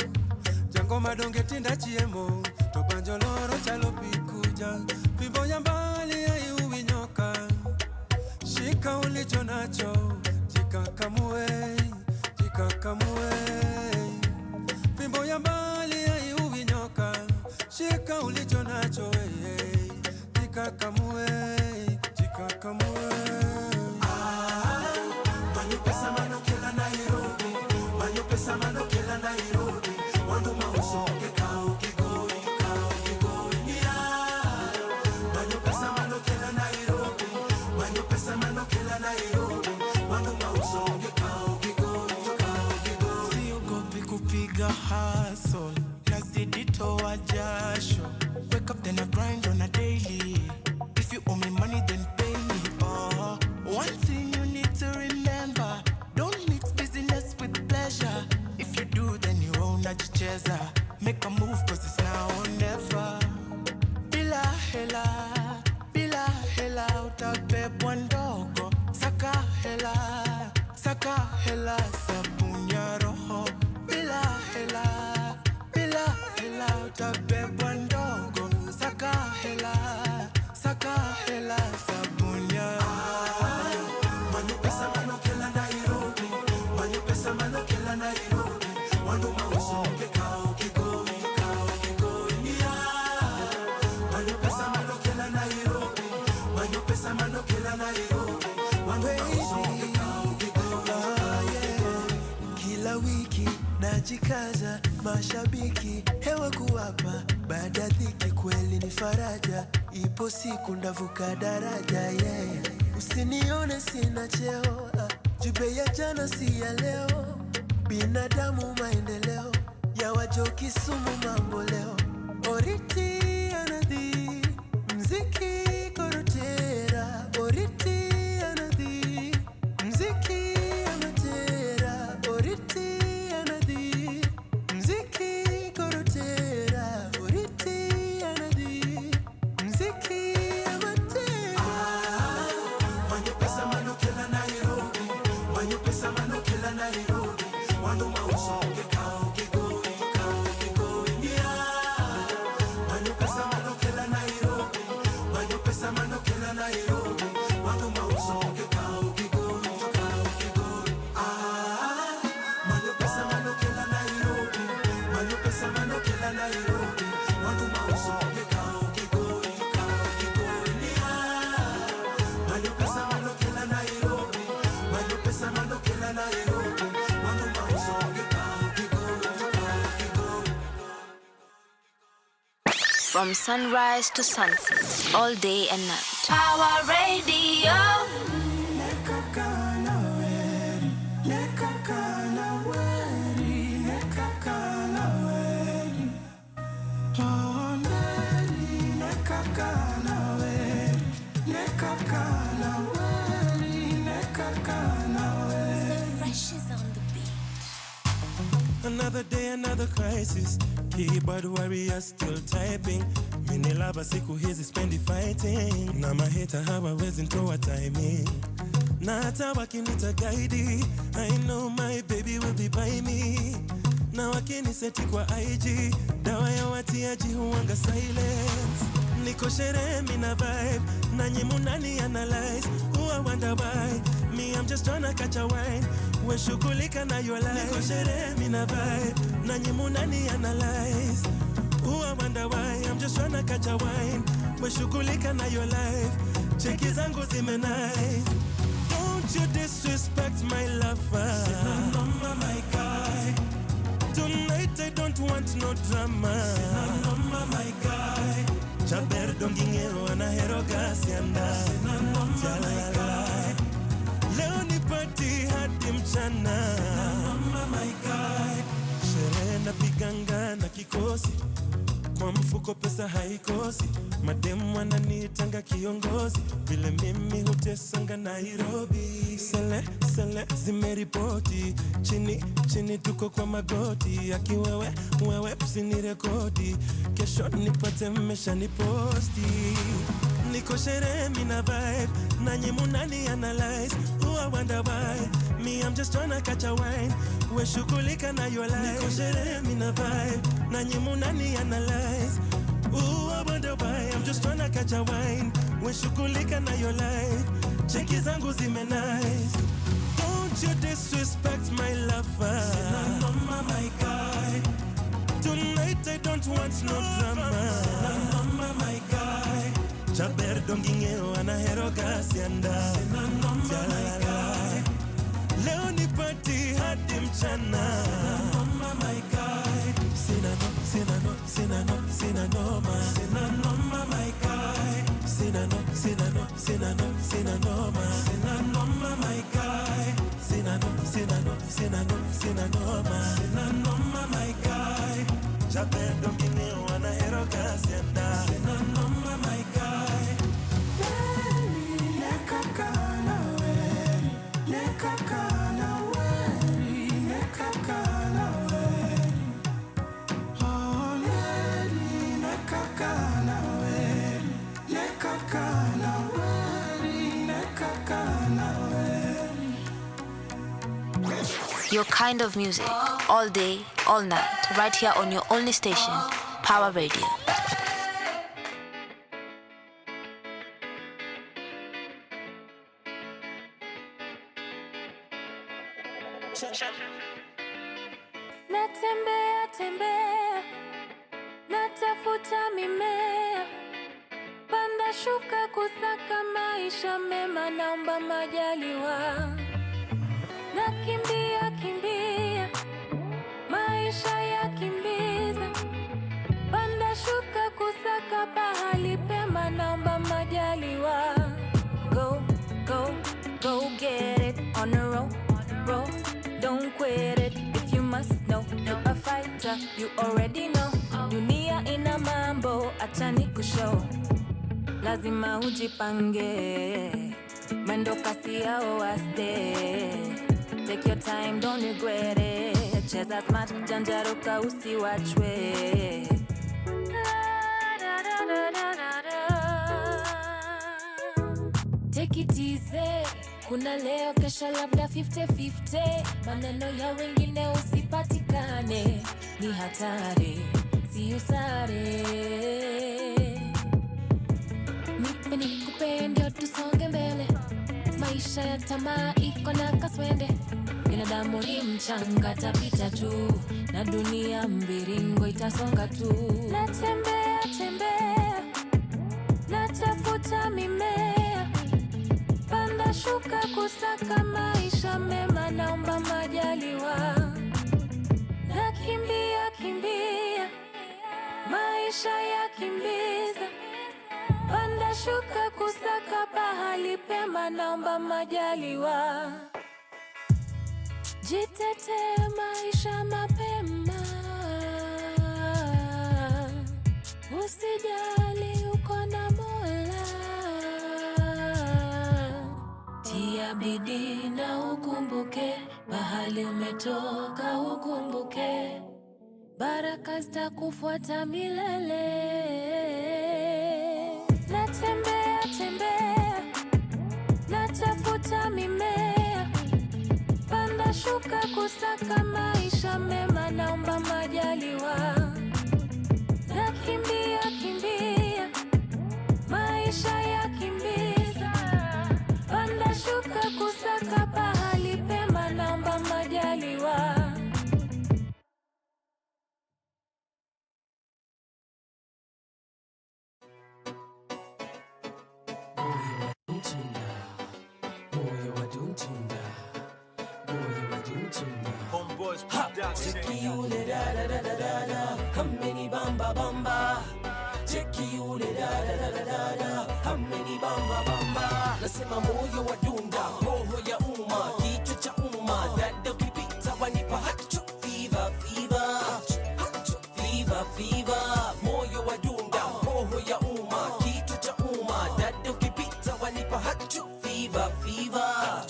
jango madonge tinda chiemo, tobanjoloro chalo pikuja, fimbo ya mbali ya uwinyoka, shika ulicho nacho, jikakamue, jikakamue, fimbo ya mbali ya uwinyoka, shika ulicho nacho, jikakamue, jikakamue. Manyo pesa mano kila Nairobi, manyo pesa mano kila Nairobi, wando mauso kekao kigoi, kao kigoi, yeah. Manyo pesa mano kila Nairobi, manyo pesa mano kila Nairobi, wando mauso kekao kigoi, kao kigoi. Siogopi kupiga hustle, nazidi toa jasho. Wake up then I grind on a daily. If you owe me money then pay me. Oh, one thing you need to remember, don't mix business with pleasure. If you do then you own a chicheza. Make a move cause it's now or never. Bila hela utabebwa ndogo. Saka hela sabuni ya roho. Bila hela utabebwa ndogo. Saka hela sabuni ya roho. Manyo pesa mano kila Nairobi, manyo pesa mano kila Nairobi, wando mauso kekao kigoi, kao kigoi, yeah. Manyo pesa mano kila Nairobi, manyo pesa mano kila Nairobi, wando mauso kekao kigoi, yeah. Kila wiki najikaza, mashabiki hewa kuwapa, baada ya dhiki kweli ni faraja, ipo siku ndavuka daraja, yeah. Usinione sina cheo, jube ya jana si ya leo, binadamu maendeleo, ya wajoki sumu mambo leo, oriti anadhi, mziki korotera, oriti anadhi, mziki amatera, oriti anadhi, mziki korotera, oriti anadhi, mziki amatera. Manyo pesa mano kila Nairobi, manyo pesa mano kila Nairobi, wando mauso kekao kigoi, kao kigoi, yeah. Manyo pesa mano kila Nairobi, manyo pesa mano kila Nairobi, wando mauso kekao kigoi, kao kigoi. Manyo pesa mano kila Nairobi, manyo pesa mano kila Nairobi, wando mauso kekao kigoi, kao kigoi, yeah. Manyo pesa mano kila Nairobi, manyo pesa mano kila Nairobi, wando mauso kekao kigoi, kao kigoi. From sunrise to sunset, all day and night. Power Radio. Another day, another crisis. Keyboard warrior still typing. Mini lava siku hizi spendi fighting. Na maheta hawawezi ntoa timing. Na hata wakinita guide, I know my baby will be by me. Na wakiniseti kwa IG, dawa ya watiaji huwanga silence. Niko sherehe mina vibe, nanyi munani analyze. Ooh, I wonder why. Me, I'm just tryna catch a wine. We shughulika na your life. Niko sherehe, mina vibe. Na nyimu nani analyze. Ooh, I wonder why. I'm just tryna catch a wine. We shughulika na your life. Cheki zangu zime nice. Don't you disrespect my lover. Sina noma, my guy. Tonight I don't want no drama. Sina noma, my guy. Chaber dongingero anahero gasianda. Sina noma, my guy. Leo ni party hadi mchana. Sina noma, my guy. Sherehe na piganga na kikosi. Kwa mfuko pesa haikosi. Mademu wananiitanga kiongozi. Vile mimi hutesanga Nairobi. Sele zimeripoti. Chini tuko kwa magoti. Akiwewe wewe usinirekodi. Kesho nipate mmesha niposti. Niko sherehe mina vibe. Na nyimu nani analyze. Ooh, I wonder why. Me, I'm just tryna catch a wine. We shughulika na your life. Niko sherehe mina vibe. Na nyimu nani analyze. Ooh, I wonder why. I'm just tryna catch a wine. We shughulika na your life. Cheki zangu zime nice. Don't you disrespect my lover. Sina noma, my guy. Tonight I don't want no drama. Sina noma, my guy. Chaber dongingero anahero gasianda. Sina noma, my guy. Leo ni party hadi mchana. Sina noma, my guy. Sina noma. Sina noma, my guy. Sina noma. Sina noma, my guy. Sina noma, my guy. Chaber dongingero anahero gasianda. Sina noma, my guy. Nekakana weri, nekakana weri, nekakana weri. Oh, weri, nekakana weri, nekakana weri, nekakana weri. Your kind of music, all day, all night, right here on your only station, Pawa Radio. Natembea, natafuta mimea, panda shuka kusaka maisha mema, naomba majaliwa. Nakimbia, maisha ya kimbiza, panda shuka kusaka pahali pema, naomba majaliwa. Go get it on a roll, don't quit it. If you must know, you're a fighter, you already know. Dunia ina mambo, acha nikushow. Lazima ujipange, mwendo kasi yao waste. Take your time, don't regret it. Cheza smart, janjaruka usiwachwe. Take it easy, kuna leo kesho labda 50-50. Maneno ya wengine usipatikane, ni hatari, si usare. Nipe nikupe ndio tusonge mbele. Maisha ya tamaa iko na kaswende. Binadamu ni mchanga, tapita tu, na dunia mviringo itasonga tu. Natembea, natafuta mimea, panda shuka kusaka maisha mema, naomba majaliwa. Nakimbia, maisha ya kimbiza, panda shuka kusaka pahali pema, naomba majaliwa. Jitete maisha mapema, usijali uko na Mola. Tia bidii na ukumbuke, mahali umetoka ukumbuke. Baraka zitakufuata milele. Natembea, natafuta mimea, panda shuka kusaka maisha mema, naomba majaliwa. Nakimbia, maisha ya kimbiza, panda nasema moyo wa dunda, roho ya umma, kichwa cha umma, dada ukipita wanipa hachu, fever, fever, fever, fever, moyo wa dunda, roho ya umma, kichwa cha umma, dada ukipita wanipa hachu, fever, fever,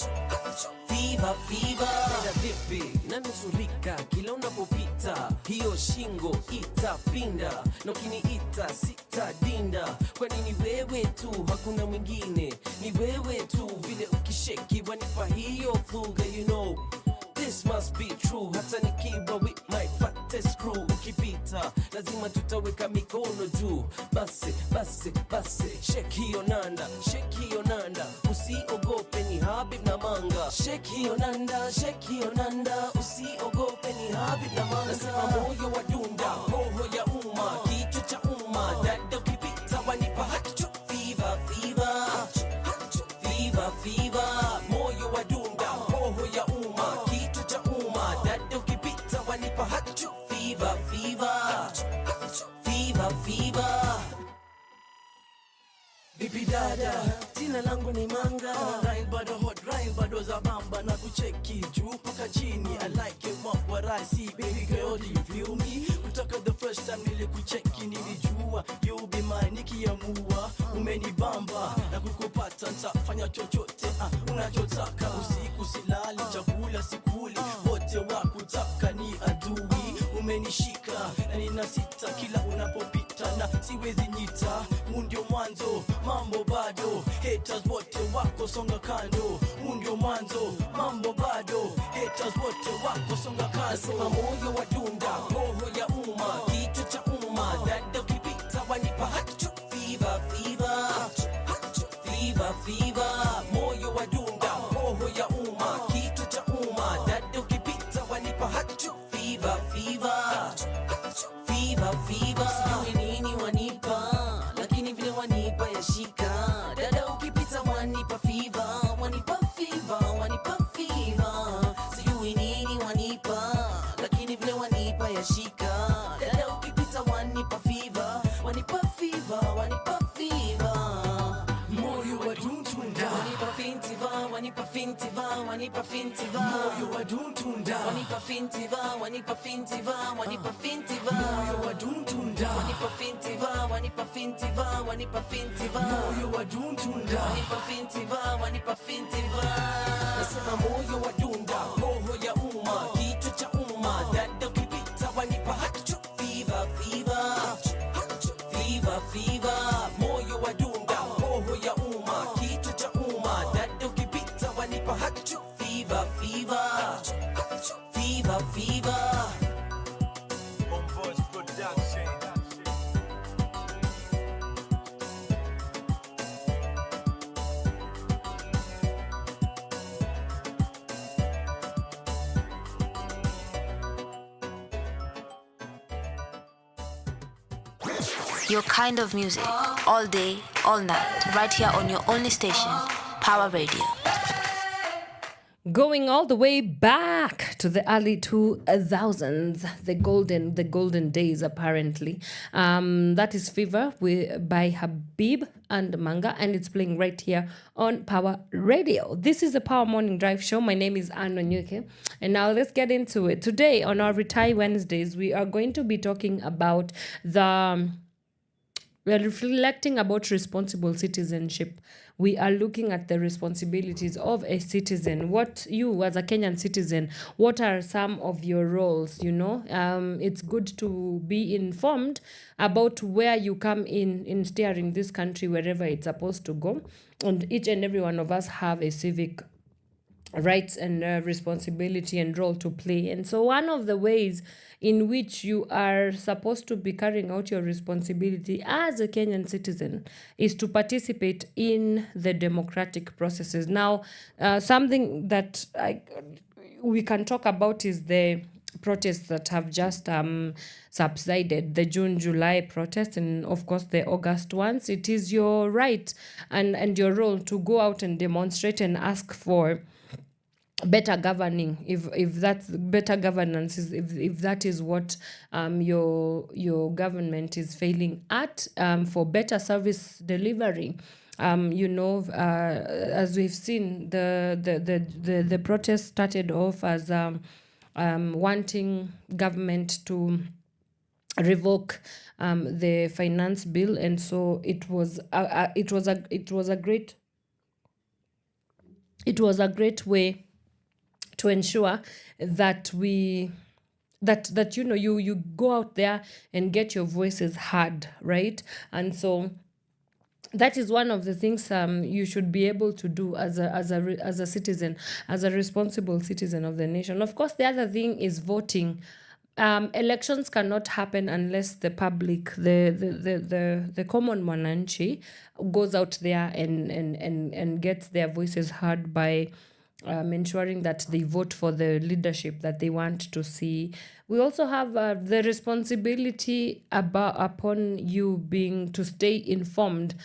fever, fever. Dada vipi, nanusurika kila unapopita, hiyo shingo itapinda, na ukiniita sitadinda, kwani ni wewe tu, hakuna mwingine, ni wewe tu, vile ukisheki wanipa hiyo fuga, you know this must be true. Hata nikiwa with my fattest crew, ukipita lazima tutaweka mikono juu. Basi, basi, basi, shake hiyo nanda, shake hiyo nanda, usiogope ni Habib na Manga. Shake hiyo nanda, shake hiyo nanda, usiogope ni Habib na Manga. Nasema moyo wa dunda, roho ya umma, kichwa cha umma, dada ukipita wanipa hachu, fever, fever, fever, fever, moyo wa dunda, roho ya umma, kichwa cha umma, dada ukipita wanipa hachu, fever, fever, fever, fever. Vipi dada, jina langu ni Manga, rhyme bado hot, rhyme bado za bamba, na kucheki juu mpaka chini. I like it what I see, baby girl, do you feel me? Kutoka the first time nilikucheki nilijua you be mine, nikiamua umenibamba, na kukupata nitafanya chochote unachotaka. Usiku silali, chakula sikuli, wote wakutaka ni adui. Umenishika na ninasita kila unapopita, na siwezi nyita. Huu ndio mwanzo, mambo bado, haters wote wako songa kando. Huu ndio mwanzo, mambo bado, haters wote wako songa kando. Nasema moyo wa dunda, roho ya umma, kichwa cha umma, dada ukipita wanipa hachu, fever, fever, fever, fever, moyo wa dunda, roho ya umma, kichwa cha umma, dada ukipita wanipa hachu, fever, fever, fever, fever. Sijui nini wanipa, lakini vile wanipa yashika. Dada ukipita wanipa fever, wanipa fever, wanipa fever. Sijui nini wanipa, lakini vile wanipa yashika. Dada ukipita wanipa fever, wanipa fever, wanipa fever. Moyo wa dundunda, wanipa fintiva, wanipa fintiva, wanipa fintiva. Moyo wa dundunda, wanipa fintiva, wanipa fintiva, wanipa fintiva. Moyo wa dundunda, wanipa fintiva, wanipa fintiva, wanipa fintiva. Moyo wa dundunda, wanipa fintiva, wanipa fintiva. Nasema moyo wa dunda, roho ya umma, kichwa cha umma, dada ukipita wanipa hachu, fever, fever, fever, fever, moyo wa dunda, roho ya umma, kichwa cha umma, dada ukipita wanipa hachu, fever, fever, fever, fever. Voice production. Your kind of music, all day, all night, right here on your only station, Pawa Radio. Going all the way back to the early 2000s, the golden days apparently. That is Fever by Habib and Manga, and it's playing right here on Pawa Radio. This is the Power Morning Drive Show. My name is Wanyoike, and now let's get into it. Today on our Retire Wednesdays, we are going to be talking about we are reflecting about responsible citizenship. We are looking at the responsibilities of a citizen. What you, as a Kenyan citizen, what are some of your roles, you know? It's good to be informed about where you come in steering this country wherever it's supposed to go. And each and every one of us have a civic rights and responsibility and role to play. And so one of the ways in which you are supposed to be carrying out your responsibility as a Kenyan citizen is to participate in the democratic processes. Now, something that we can talk about is the protests that have just subsided, the June-July protests, and of course the August ones. It is your right and your role to go out and demonstrate and ask for better governing, if that's better governance, if that is what your government is failing at, for better service delivery. As we've seen, the protest started off as wanting government to revoke the finance bill, and so it was a great way to ensure that you go out there and get your voices heard, right? And so that is one of the things you should be able to do as a citizen, as a responsible citizen of the nation. Of course, the other thing is voting. Elections cannot happen unless the public, the common mwananchi, goes out there and gets their voices heard by ensuring that they vote for the leadership that they want to see. We also have the responsibility upon you being to stay informed.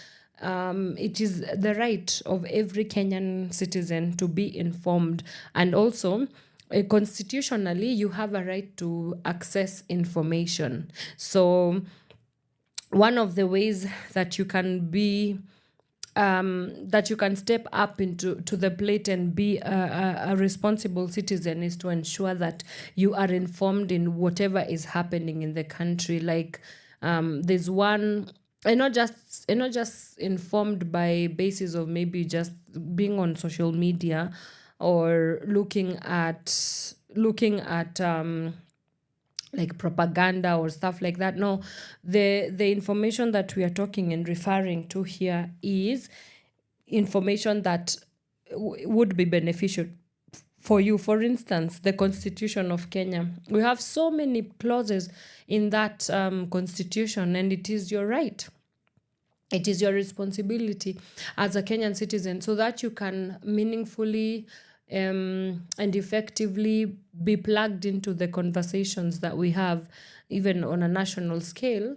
It is the right of every Kenyan citizen to be informed, and also constitutionally you have a right to access information. So one of the ways that you can step up into the plate and be a responsible citizen is to ensure that you are informed in whatever is happening in the country. Like there's one, and not just informed by basis of maybe just being on social media or looking at like propaganda or stuff like that. No, the information that we are talking and referring to here is information that would be beneficial for you. For instance, the Constitution of Kenya. We have so many clauses in that constitution, and it is your right. It is your responsibility as a Kenyan citizen so that you can meaningfully and effectively be plugged into the conversations that we have, even on a national scale.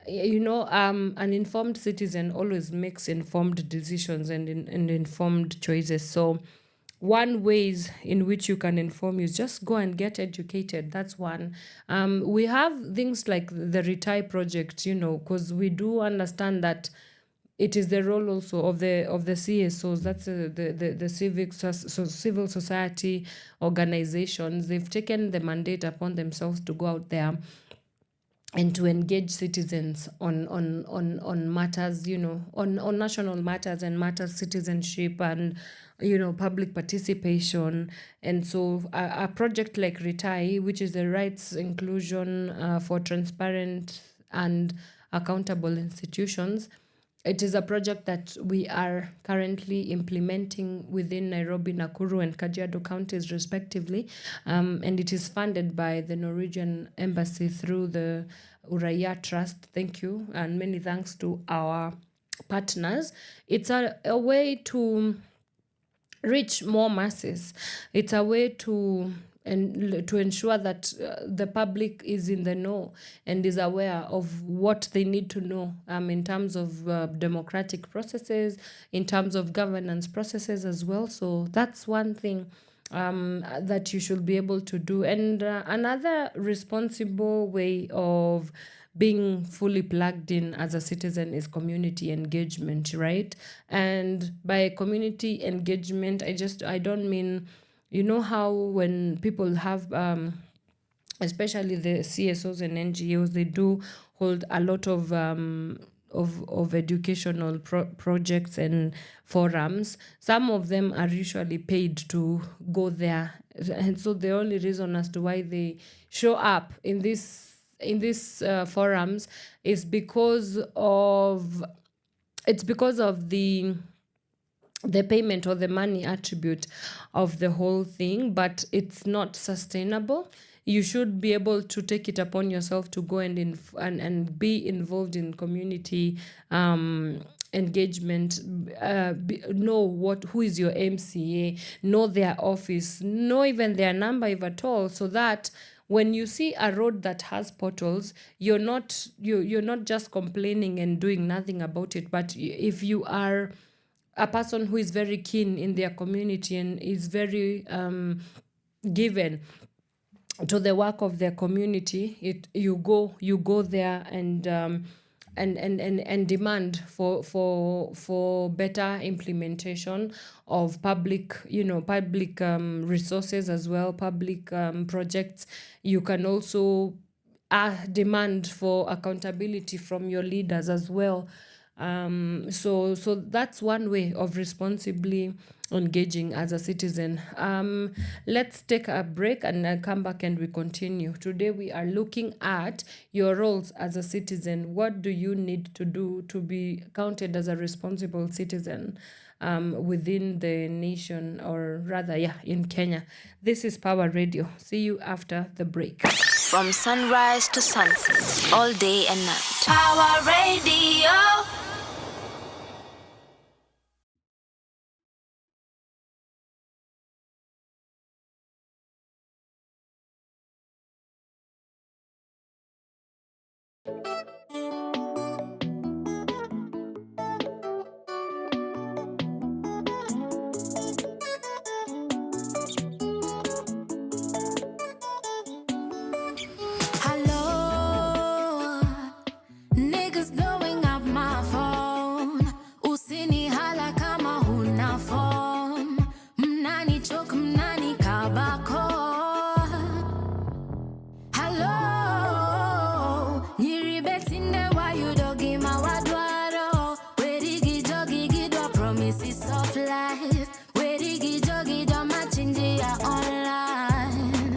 An informed citizen always makes informed decisions and informed choices. So one ways in which you can inform is just go and get educated. That's one. We have things like the Retire Project, because we do understand that it is the role also of the CSOs, that's the civil society organizations. They've taken the mandate upon themselves to go out there and to engage citizens on matters, on national matters and matters citizenship and public participation. And so a project like Retire, which is the rights inclusion for transparent and accountable institutions, it is a project that we are currently implementing within Nairobi, Nakuru, and Kajiado counties, respectively. And it is funded by the Norwegian Embassy through the Uraia Trust. Thank you. And many thanks to our partners. It's a way to reach more masses. It's a way to ensure that the public is in the know and is aware of what they need to know in terms of democratic processes, in terms of governance processes as well. So that's one thing that you should be able to do. And another responsible way of being fully plugged in as a citizen is community engagement, right? And by community engagement, I don't mean, how when people have, especially the CSOs and NGOs, they do hold a lot of educational projects and forums. Some of them are usually paid to go there, and so the only reason as to why they show up in these forums is because of the payment or the money attribute of the whole thing, but it's not sustainable. You should be able to take it upon yourself to go and be involved in community engagement. Know who is your MCA, know their office, know even their number if at all, so that when you see a road that has potholes, you're not just complaining and doing nothing about it. But if you are a person who is very keen in their community and is very given to the work of their community, you go there and and demand for better implementation of public resources as well, public projects. You can also demand for accountability from your leaders as well. So that's one way of responsibly engaging as a citizen. Let's take a break and come back and we continue. Today we are looking at your roles as a citizen. What do you need to do to be counted as a responsible citizen within the nation, or rather, in Kenya? This is Power Radio. See you after the break. From sunrise to sunset, all day and night. Power Radio. Hello, niggas blowing up my phone. Usini hala kama huna phone. Mnani choke, mnani kabako. Hello, nyiribetinde wa yudogi mawadwaro. Werigi jogi gidwa promises of life. Werigi jogi do machinjia online.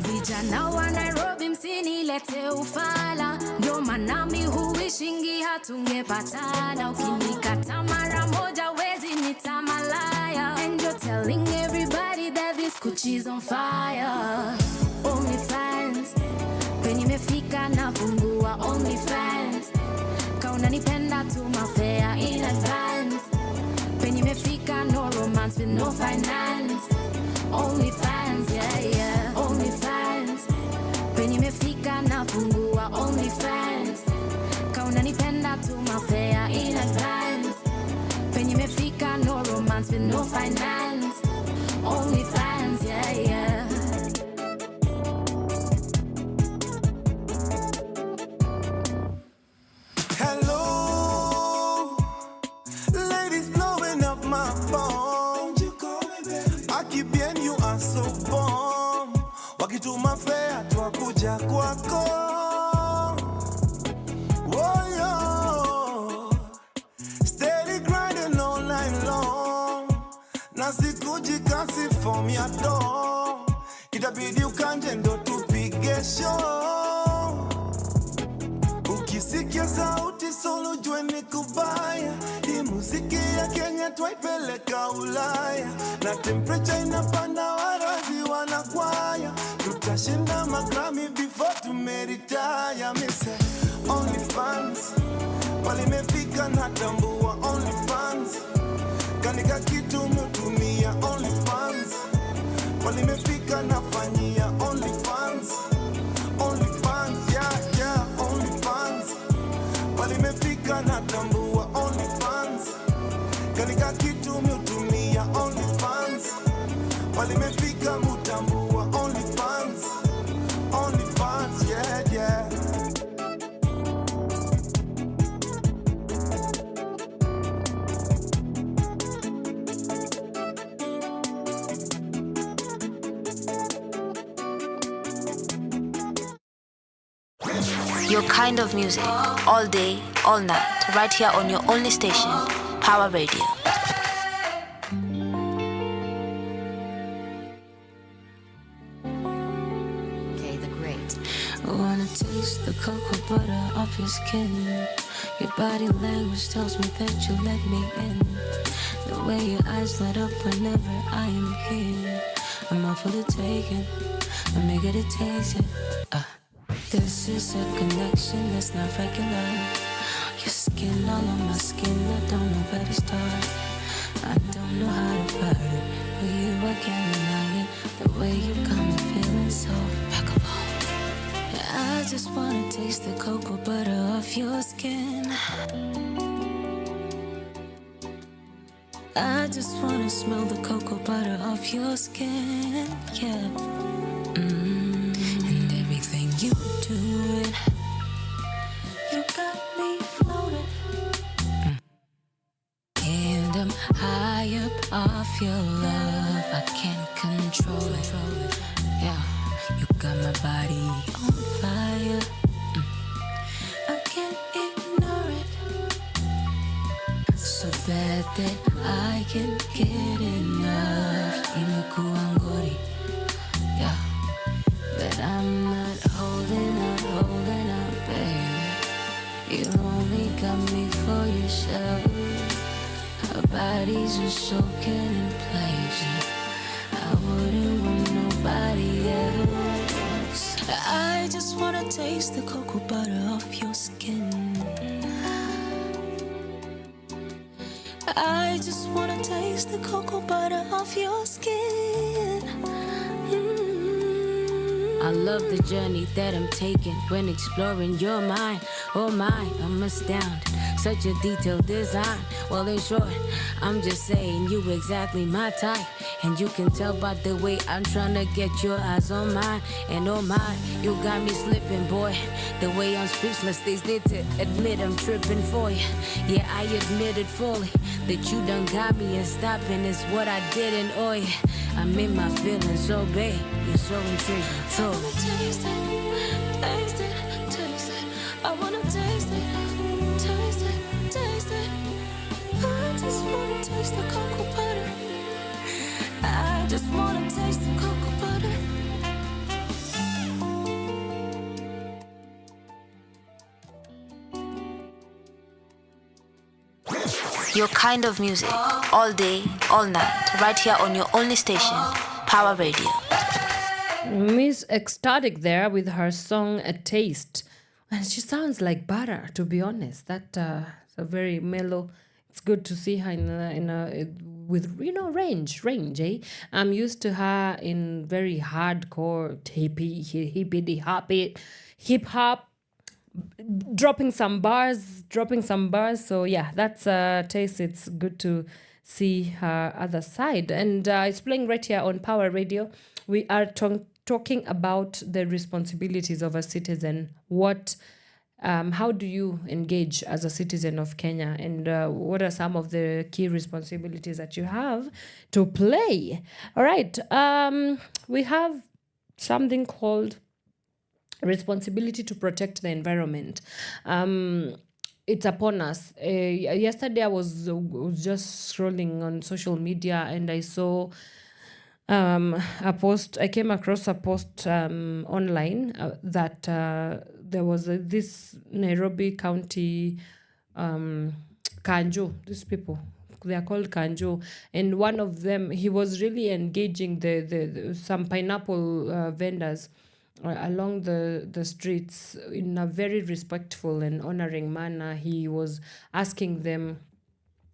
Vijana wa Nairobi msinilete ufala, ndio manami huishingi hatungepatana. Ukinikata mara moja wezi nitamalaya. And you're telling everybody that this Gucci's on fire. Only fans, penye imefika na fungua only fans. Kauna nipenda tu mafea in advance. Penye imefika no romance with no finance. Only fans, yeah, only fans. Penye imefika na fungua only fans. Kauna nipenda tu mafea in advance. Penye imefika no romance with no finance. Only fans, yeah. Hello, ladies blowing up my phone. Akibien, you are so bomb. Wakituma fea twakuja kwako. Oh, yo. Steady grinding all night long. Na sikuji kasi form ya door. Itabidi ukanje ndo tupige show. Ukisikia sauti solo jue ni kubaya. Hii muziki ya Kenya twaipeleka Ulaya. Na temperature inapanda warazi wanakwaya. Tutashinda magrami before tumeretire. Me say only fans. Walimefika na tambua only fans. Kanika kitu mutumia only fans. Walimefika nafanyia only fans. Only fans, yeah, only fans. Walimefika na tambua only fans. Kanika kitu mutumia only fans. Walimefika mutambua only fans. Only fans, yeah. Your kind of music, all day, all night, right here on your only station, Power Radio. Okay, the great. I wanna taste the cocoa butter off your skin. Your body language tells me that you let me in. The way your eyes light up whenever I am here. I'm all for the taking, I'm eager to taste it. This is a connection that's not regular. Your skin all on my skin, I don't know where to start. I don't know how to fight it, but you I can't deny it. The way you got me feeling so impeccable. I just wanna taste the cocoa butter off your skin. I just wanna smell the cocoa butter off your skin, yeah. And everything you do, you got got me floating. And I'm high up off your love. I can't control it. Yeah, you got my body on fire. I can't ignore it. So bad that I can't get enough. Imekuangori. Yeah, but I'm not holding up, baby. You only got me for yourself. Our bodies are soaking in pleasure. I wouldn't want nobody else. I just wanna taste the cocoa butter off your skin. I just wanna taste the cocoa butter off your skin. I love the journey that I'm taking when exploring your mind. Oh my, I'm astounded. Such a detailed design. Well, in short, I'm just saying you exactly my type. And you can tell by the way I'm trying to get your eyes on mine. And oh my, you got me slipping, boy. The way I'm speechless, they need to admit I'm tripping for you. Yeah, I admit it fully. That you done got me and stopping is what I didn't owe you. I'm in my feelings so big, you're so intriguing. So I wanna taste it, taste it, taste it. I wanna taste it, taste it, taste it. I just wanna taste the cocoa butter. I just wanna taste the cocoa butter. Your kind of music, all day, all night, right here on your only station, Pawa Radio. Miss Ecstatic there with her song A Taste. And she sounds like butter, to be honest. That a very mellow. It's good to see her with range, eh? I'm used to her in very hardcore hippity hip hop, dropping some bars. So yeah, that's a taste. It's good to see her other side, and it's playing right here on Power Radio. We are talking about the responsibilities of a citizen. How do you engage as a citizen of Kenya, and what are some of the key responsibilities that you have to play? All right, we have something called responsibility to protect the environment. It's upon us. Yesterday I was just scrolling on social media and I saw a post. I came across a post online that there was this Nairobi County Kanjo. These people, they are called Kanjo, and one of them, he was really engaging the some pineapple vendors along the streets in a very respectful and honoring manner. He was asking them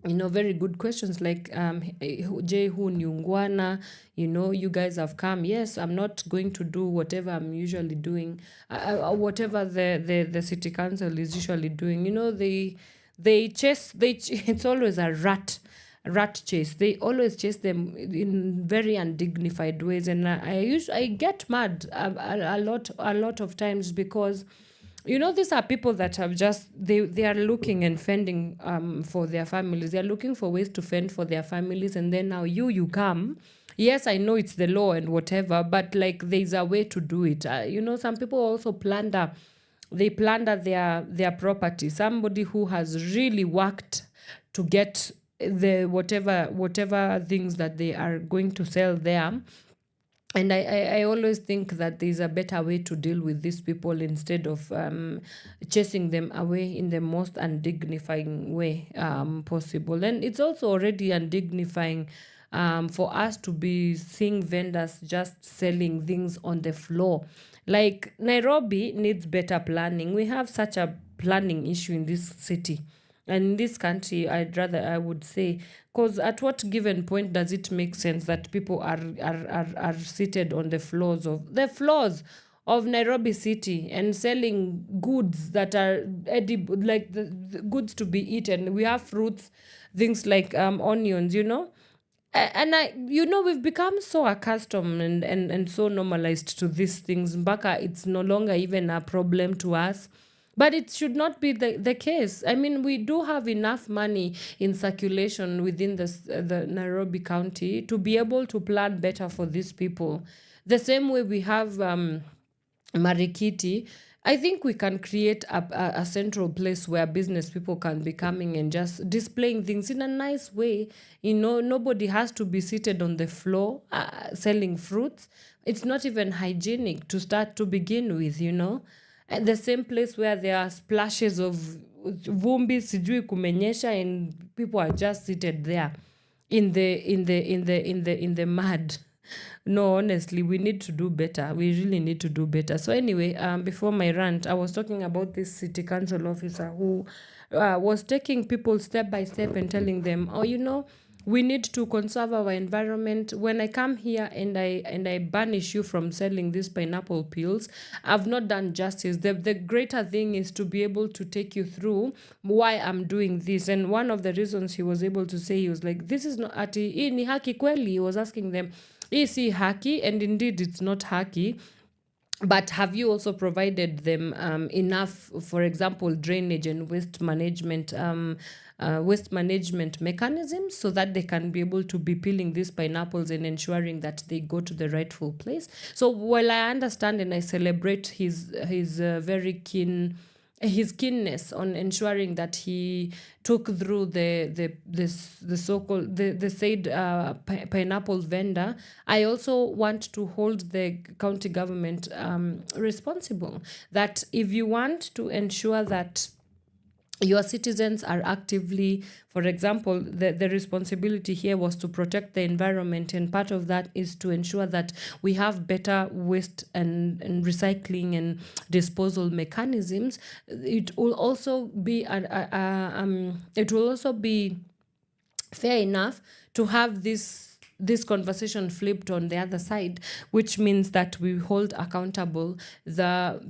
very good questions like, je, huu ni ungwana, you guys have come. Yes, I'm not going to do whatever I'm usually doing, whatever the city council is usually doing. It's always a rat chase. They always chase them in very undignified ways, and I get mad a lot of times because these are people that have just they are looking and fending for their families. They are looking for ways to fend for their families, and then now you come. Yes, I know it's the law and whatever, but like there's a way to do it. Some people also plunder. They plunder their property. Somebody who has really worked to get the whatever things that they are going to sell there. And I always think that there's a better way to deal with these people instead of chasing them away in the most undignifying way possible. And it's also already undignifying for us to be seeing vendors just selling things on the floor. Like Nairobi needs better planning. We have such a planning issue in this city. And in this country, I would say, because at what given point does it make sense that people are seated on the floors of Nairobi City and selling goods that are edible, like the goods to be eaten? We have fruits, things like onions, And we've become so accustomed and so normalized to these things. Mbaka, it's no longer even a problem to us. But it should not be the case. I mean, we do have enough money in circulation within the Nairobi County to be able to plan better for these people. The same way we have Marikiti, I think we can create a central place where business people can be coming and just displaying things in a nice way. Nobody has to be seated on the floor selling fruits. It's not even hygienic to begin with. At the same place where there are splashes of vumbi, sijui kumenyesha, and people are just seated there in the mud. No, honestly, we need to do better. We really need to do better. So anyway, before my rant, I was talking about this city council officer who was taking people step by step and telling them, we need to conserve our environment. When I come here and I banish you from selling these pineapple peels, I've not done justice. The greater thing is to be able to take you through why I'm doing this. And one of the reasons he was able to say, he was like, this is not ati, hii ni haki kweli? He was asking them, hii si haki? And indeed, it's not haki. But have you also provided them enough, for example, drainage and waste management mechanisms so that they can be able to be peeling these pineapples and ensuring that they go to the rightful place? So while I understand and I celebrate his very his keenness on ensuring that he took through the so-called the said pineapple vendor, I also want to hold the county government responsible that if you want to ensure that your citizens are actively, for example, the responsibility here was to protect the environment, and part of that is to ensure that we have better waste and recycling and disposal mechanisms. It will also be fair enough to have this conversation flipped on the other side, which means that we hold accountable the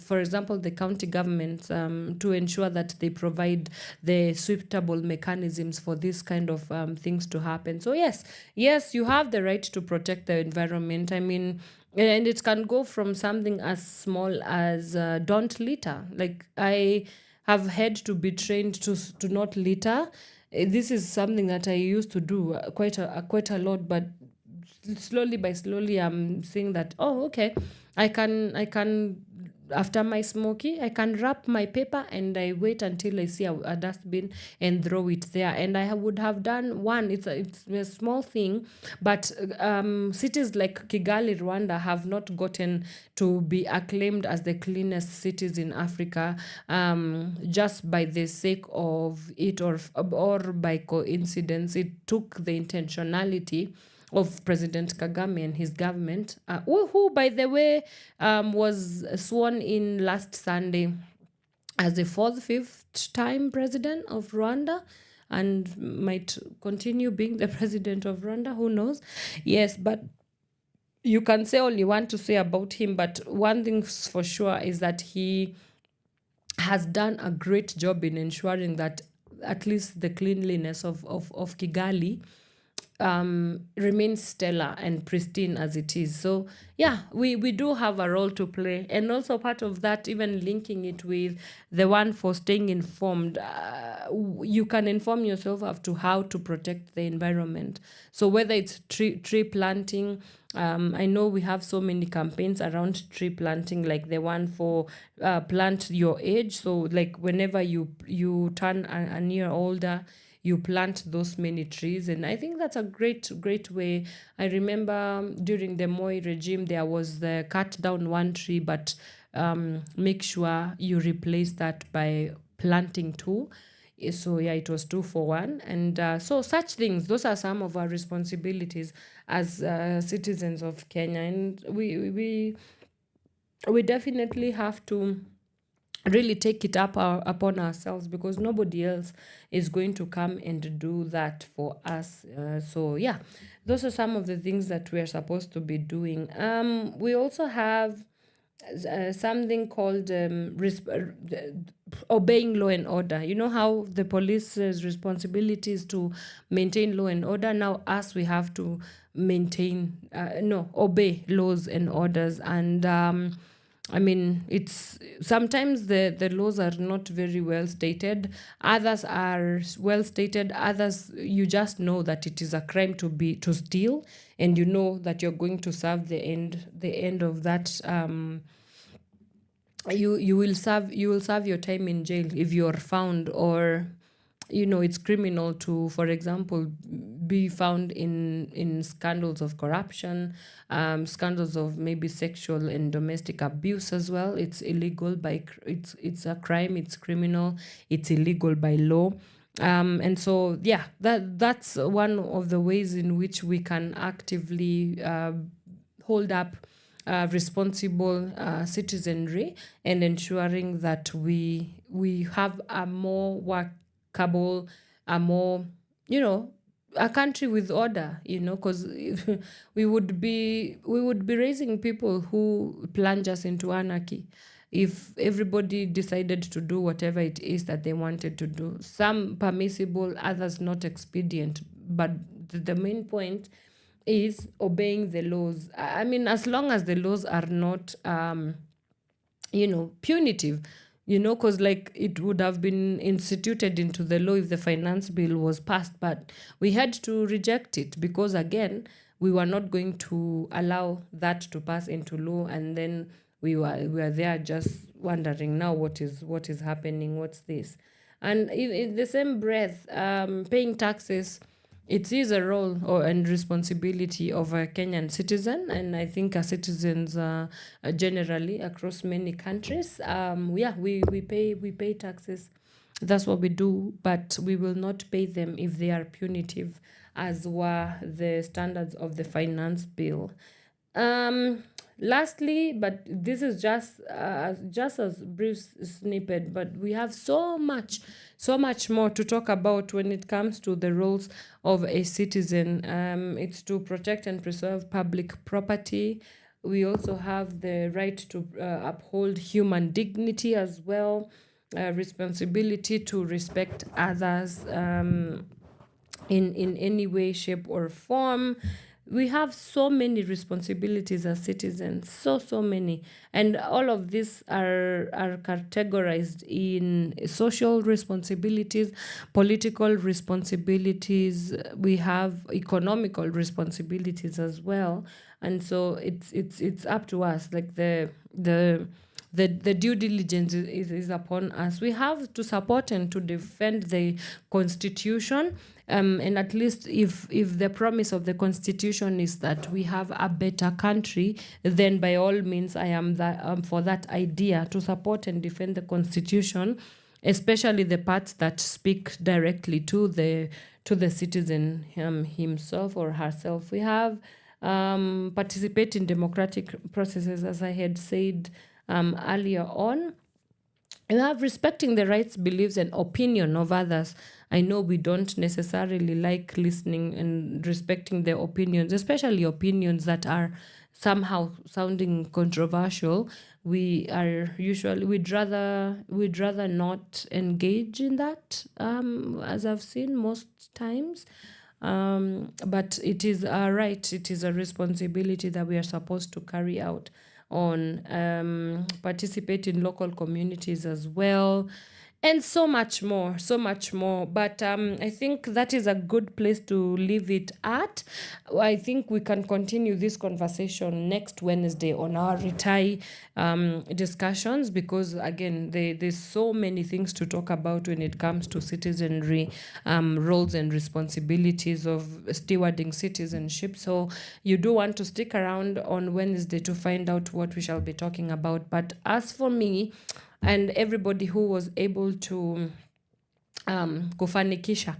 for example, the county governments to ensure that they provide the suitable mechanisms for this kind of things to happen. So yes, you have the right to protect the environment. I mean, and it can go from something as small as don't litter. Like, I have had to be trained to not litter. This is something that I used to do quite a lot, but slowly I'm seeing that, okay, I can after my smoky, I can wrap my paper and I wait until I see a dustbin and throw it there. And I would have done one. It's a small thing, but cities like Kigali, Rwanda, have not gotten to be acclaimed as the cleanest cities in Africa just by the sake of it or by coincidence. It took the intentionality of President Kagame and his government, who, by the way, was sworn in last Sunday as the fifth time president of Rwanda, and might continue being the president of Rwanda. Who knows? Yes, but you can say all you want to say about him, but one thing for sure is that he has done a great job in ensuring that at least the cleanliness of Kigali remains stellar and pristine as it is. So yeah, we do have a role to play, and also part of that, even linking it with the one for staying informed, you can inform yourself as to how to protect the environment. So whether it's tree planting, I know we have so many campaigns around tree planting, like the one for plant your age. So like whenever you turn a year older, you plant those many trees. And I think that's a great way. I remember during the Moi regime, there was the cut down one tree, but make sure you replace that by planting two. So yeah, it was 2 for 1. And so such things, those are some of our responsibilities as citizens of Kenya. And we definitely have to really take it upon ourselves, because nobody else is going to come and do that for us. So yeah, those are some of the things that we are supposed to be doing. We also have something called obeying law and order. You know how the police's responsibility is to maintain law and order. Now we have to obey laws and orders. And I mean, it's sometimes the laws are not very well stated. Others are well stated. Others, you just know that it is a crime to steal, and you know that you're going to serve the end of that. You will serve your time in jail if you're found, or it's criminal to, for example, be found in scandals of corruption, scandals of maybe sexual and domestic abuse as well. It's illegal it's a crime, it's criminal, it's illegal by law. And so that's one of the ways in which we can actively hold up responsible citizenry, and ensuring that we have a more workable, a more, a country with order, because we would be raising people who plunge us into anarchy if everybody decided to do whatever it is that they wanted to do. Some permissible, others not expedient, but the main point is obeying the laws. I mean, as long as the laws are not, punitive, because like it would have been instituted into the law if the finance bill was passed, but we had to reject it because, again, we were not going to allow that to pass into law, and then we were there just wondering now what is happening, what's this. And in the same breath, paying taxes, it is a role and responsibility of a Kenyan citizen, and I think our citizens generally across many countries. We pay taxes. That's what we do, but we will not pay them if they are punitive, as were the standards of the finance bill. Lastly, but this is just a brief snippet, but we have so much more to talk about when it comes to the roles of a citizen. It's to protect and preserve public property. We also have the right to uphold human dignity as well, responsibility to respect others in any way, shape, or form. We have so many responsibilities as citizens, so many, and all of these are categorized in social responsibilities, political responsibilities. We have economical responsibilities as well, and so it's up to us. Like the due diligence is upon us. We have to support and to defend the Constitution. And at least if the promise of the Constitution is that we have a better country, then by all means I am for that idea, to support and defend the Constitution, especially the parts that speak directly to the citizen himself or herself. We have participate in democratic processes, as I had said earlier on. You have respecting the rights, beliefs, and opinion of others. I know we don't necessarily like listening and respecting their opinions, especially opinions that are somehow sounding controversial. We'd rather not engage in that, as I've seen most times. But it is our right, it is a responsibility that we are supposed to carry out on participate in local communities as well, and so much more. But I think that is a good place to leave it at. I think we can continue this conversation next Wednesday on our retire discussions, because again, there's so many things to talk about when it comes to citizenry, roles and responsibilities of stewarding citizenship. So you do want to stick around on Wednesday to find out what we shall be talking about. But as for me and everybody who was able to kufanikisha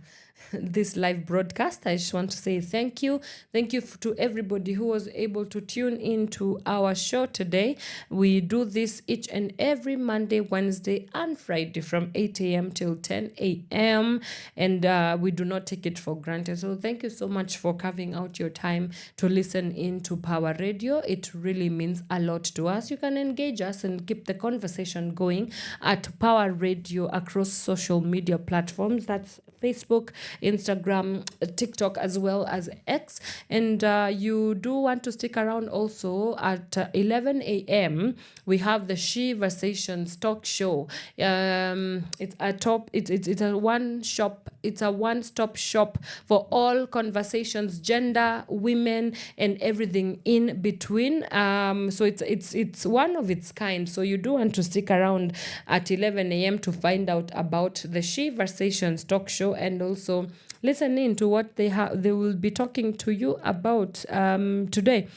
this live broadcast, I just want to say thank you. Thank you to everybody who was able to tune in to our show today. We do this each and every Monday, Wednesday, and Friday from 8 a.m. till 10 a.m. And we do not take it for granted. So thank you so much for carving out your time to listen in to Pawa Radio. It really means a lot to us. You can engage us and keep the conversation going at Pawa Radio across social media platforms. That's Facebook, Instagram, TikTok, as well as X. And you do want to stick around also at 11 a.m. We have the She Versations talk show. It's a one-stop shop for all conversations, gender, women, and everything in between. So it's one of its kind. So you do want to stick around at 11 a.m. to find out about the She Versations talk show, and also listen in to what they will be talking to you about today.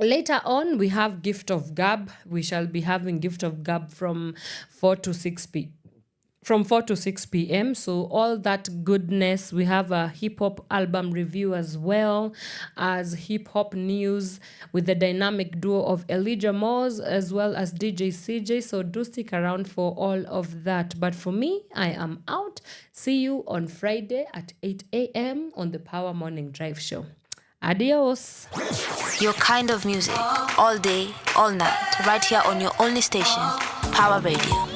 Later on, we have Gift of Gab. We shall be having Gift of Gab from 4 to 6 p.m. So all that goodness. We have a hip-hop album review as well as hip-hop news with the dynamic duo of Elijah Moores as well as DJ CJ. So do stick around for all of that. But for me, I am out. See you on Friday at 8 a.m. on the Power Morning Drive Show. Adios. Your kind of music, all day, all night, right here on your only station, Power Radio.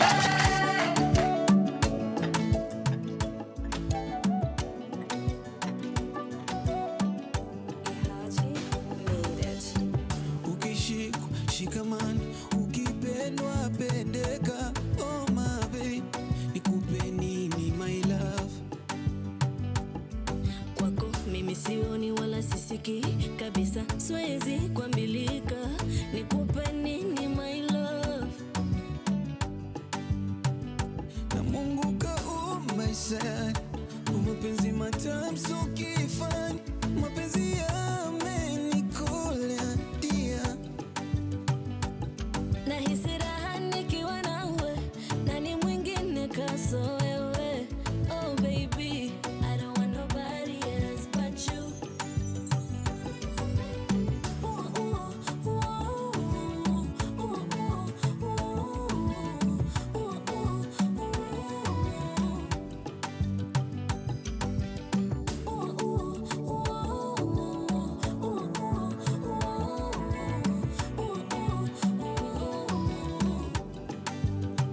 Ukishikwa shikamani, ukipendwa pendeka. Oh my babe, nikupe nini my love? Kwako mimi sioni wala sisiki kabisa, siwezi kuambilika, nikupe nini my love? Na Mungu kaumba sana, mapenzi matamu so kifani, mapenzi yamenikola dia. Nahisi raha nikiwa nawe, nani mwingine kaso wewe? Oh baby, I don't want nobody else but you.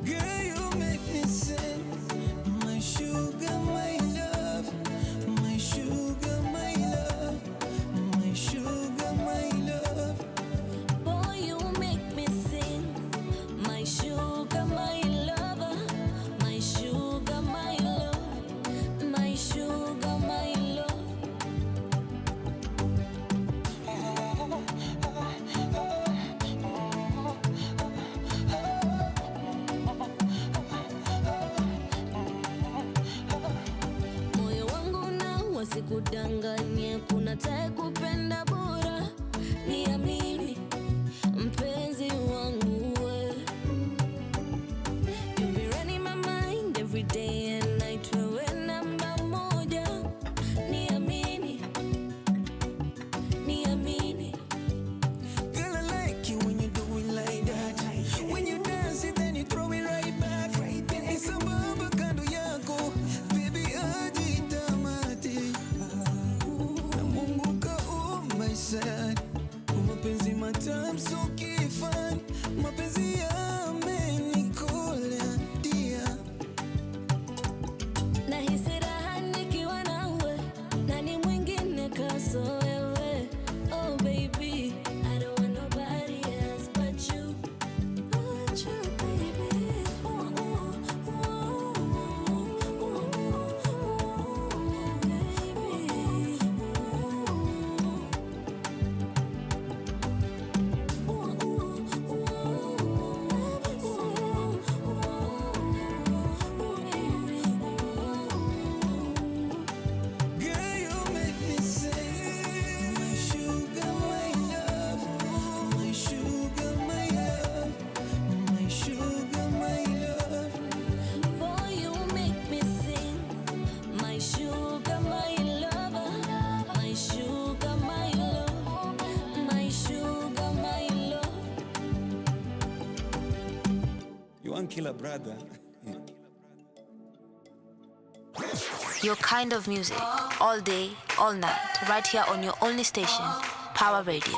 Girl, you make me sing, my sugar, my love, my sugar, my love, my sugar, my love. Boy, you make me sing, my sugar, my lover, my sugar, my love, my sugar, my love. Moyo wangu na wasikudanganye, kuna tae kupenda bora, niamini mpenzi wangu we. You be running my mind every day and night, wewe namba moja, niamini, niamini. Girl, I like you when you do it like that. When you dance it, then you throw it right back. It's a baba kando yako, baby ajitamate. Na Mungu kaumba sana, mapenzi matamu so kifani, mapenzi yamenikola dia. Nahisi raha nikiwa nawe, nani mwingine kaso wewe? Oh baby, I don't want nobody else but you, baby. Girl, you make me sing, my sugar, my love, my sugar, my love, my sugar, my love. Boy, you make me sing, my sugar, my lover, my sugar, my love, my sugar, my love. You want killer brother? Your kind of music, all day, all night, right here on your only station, Power Radio.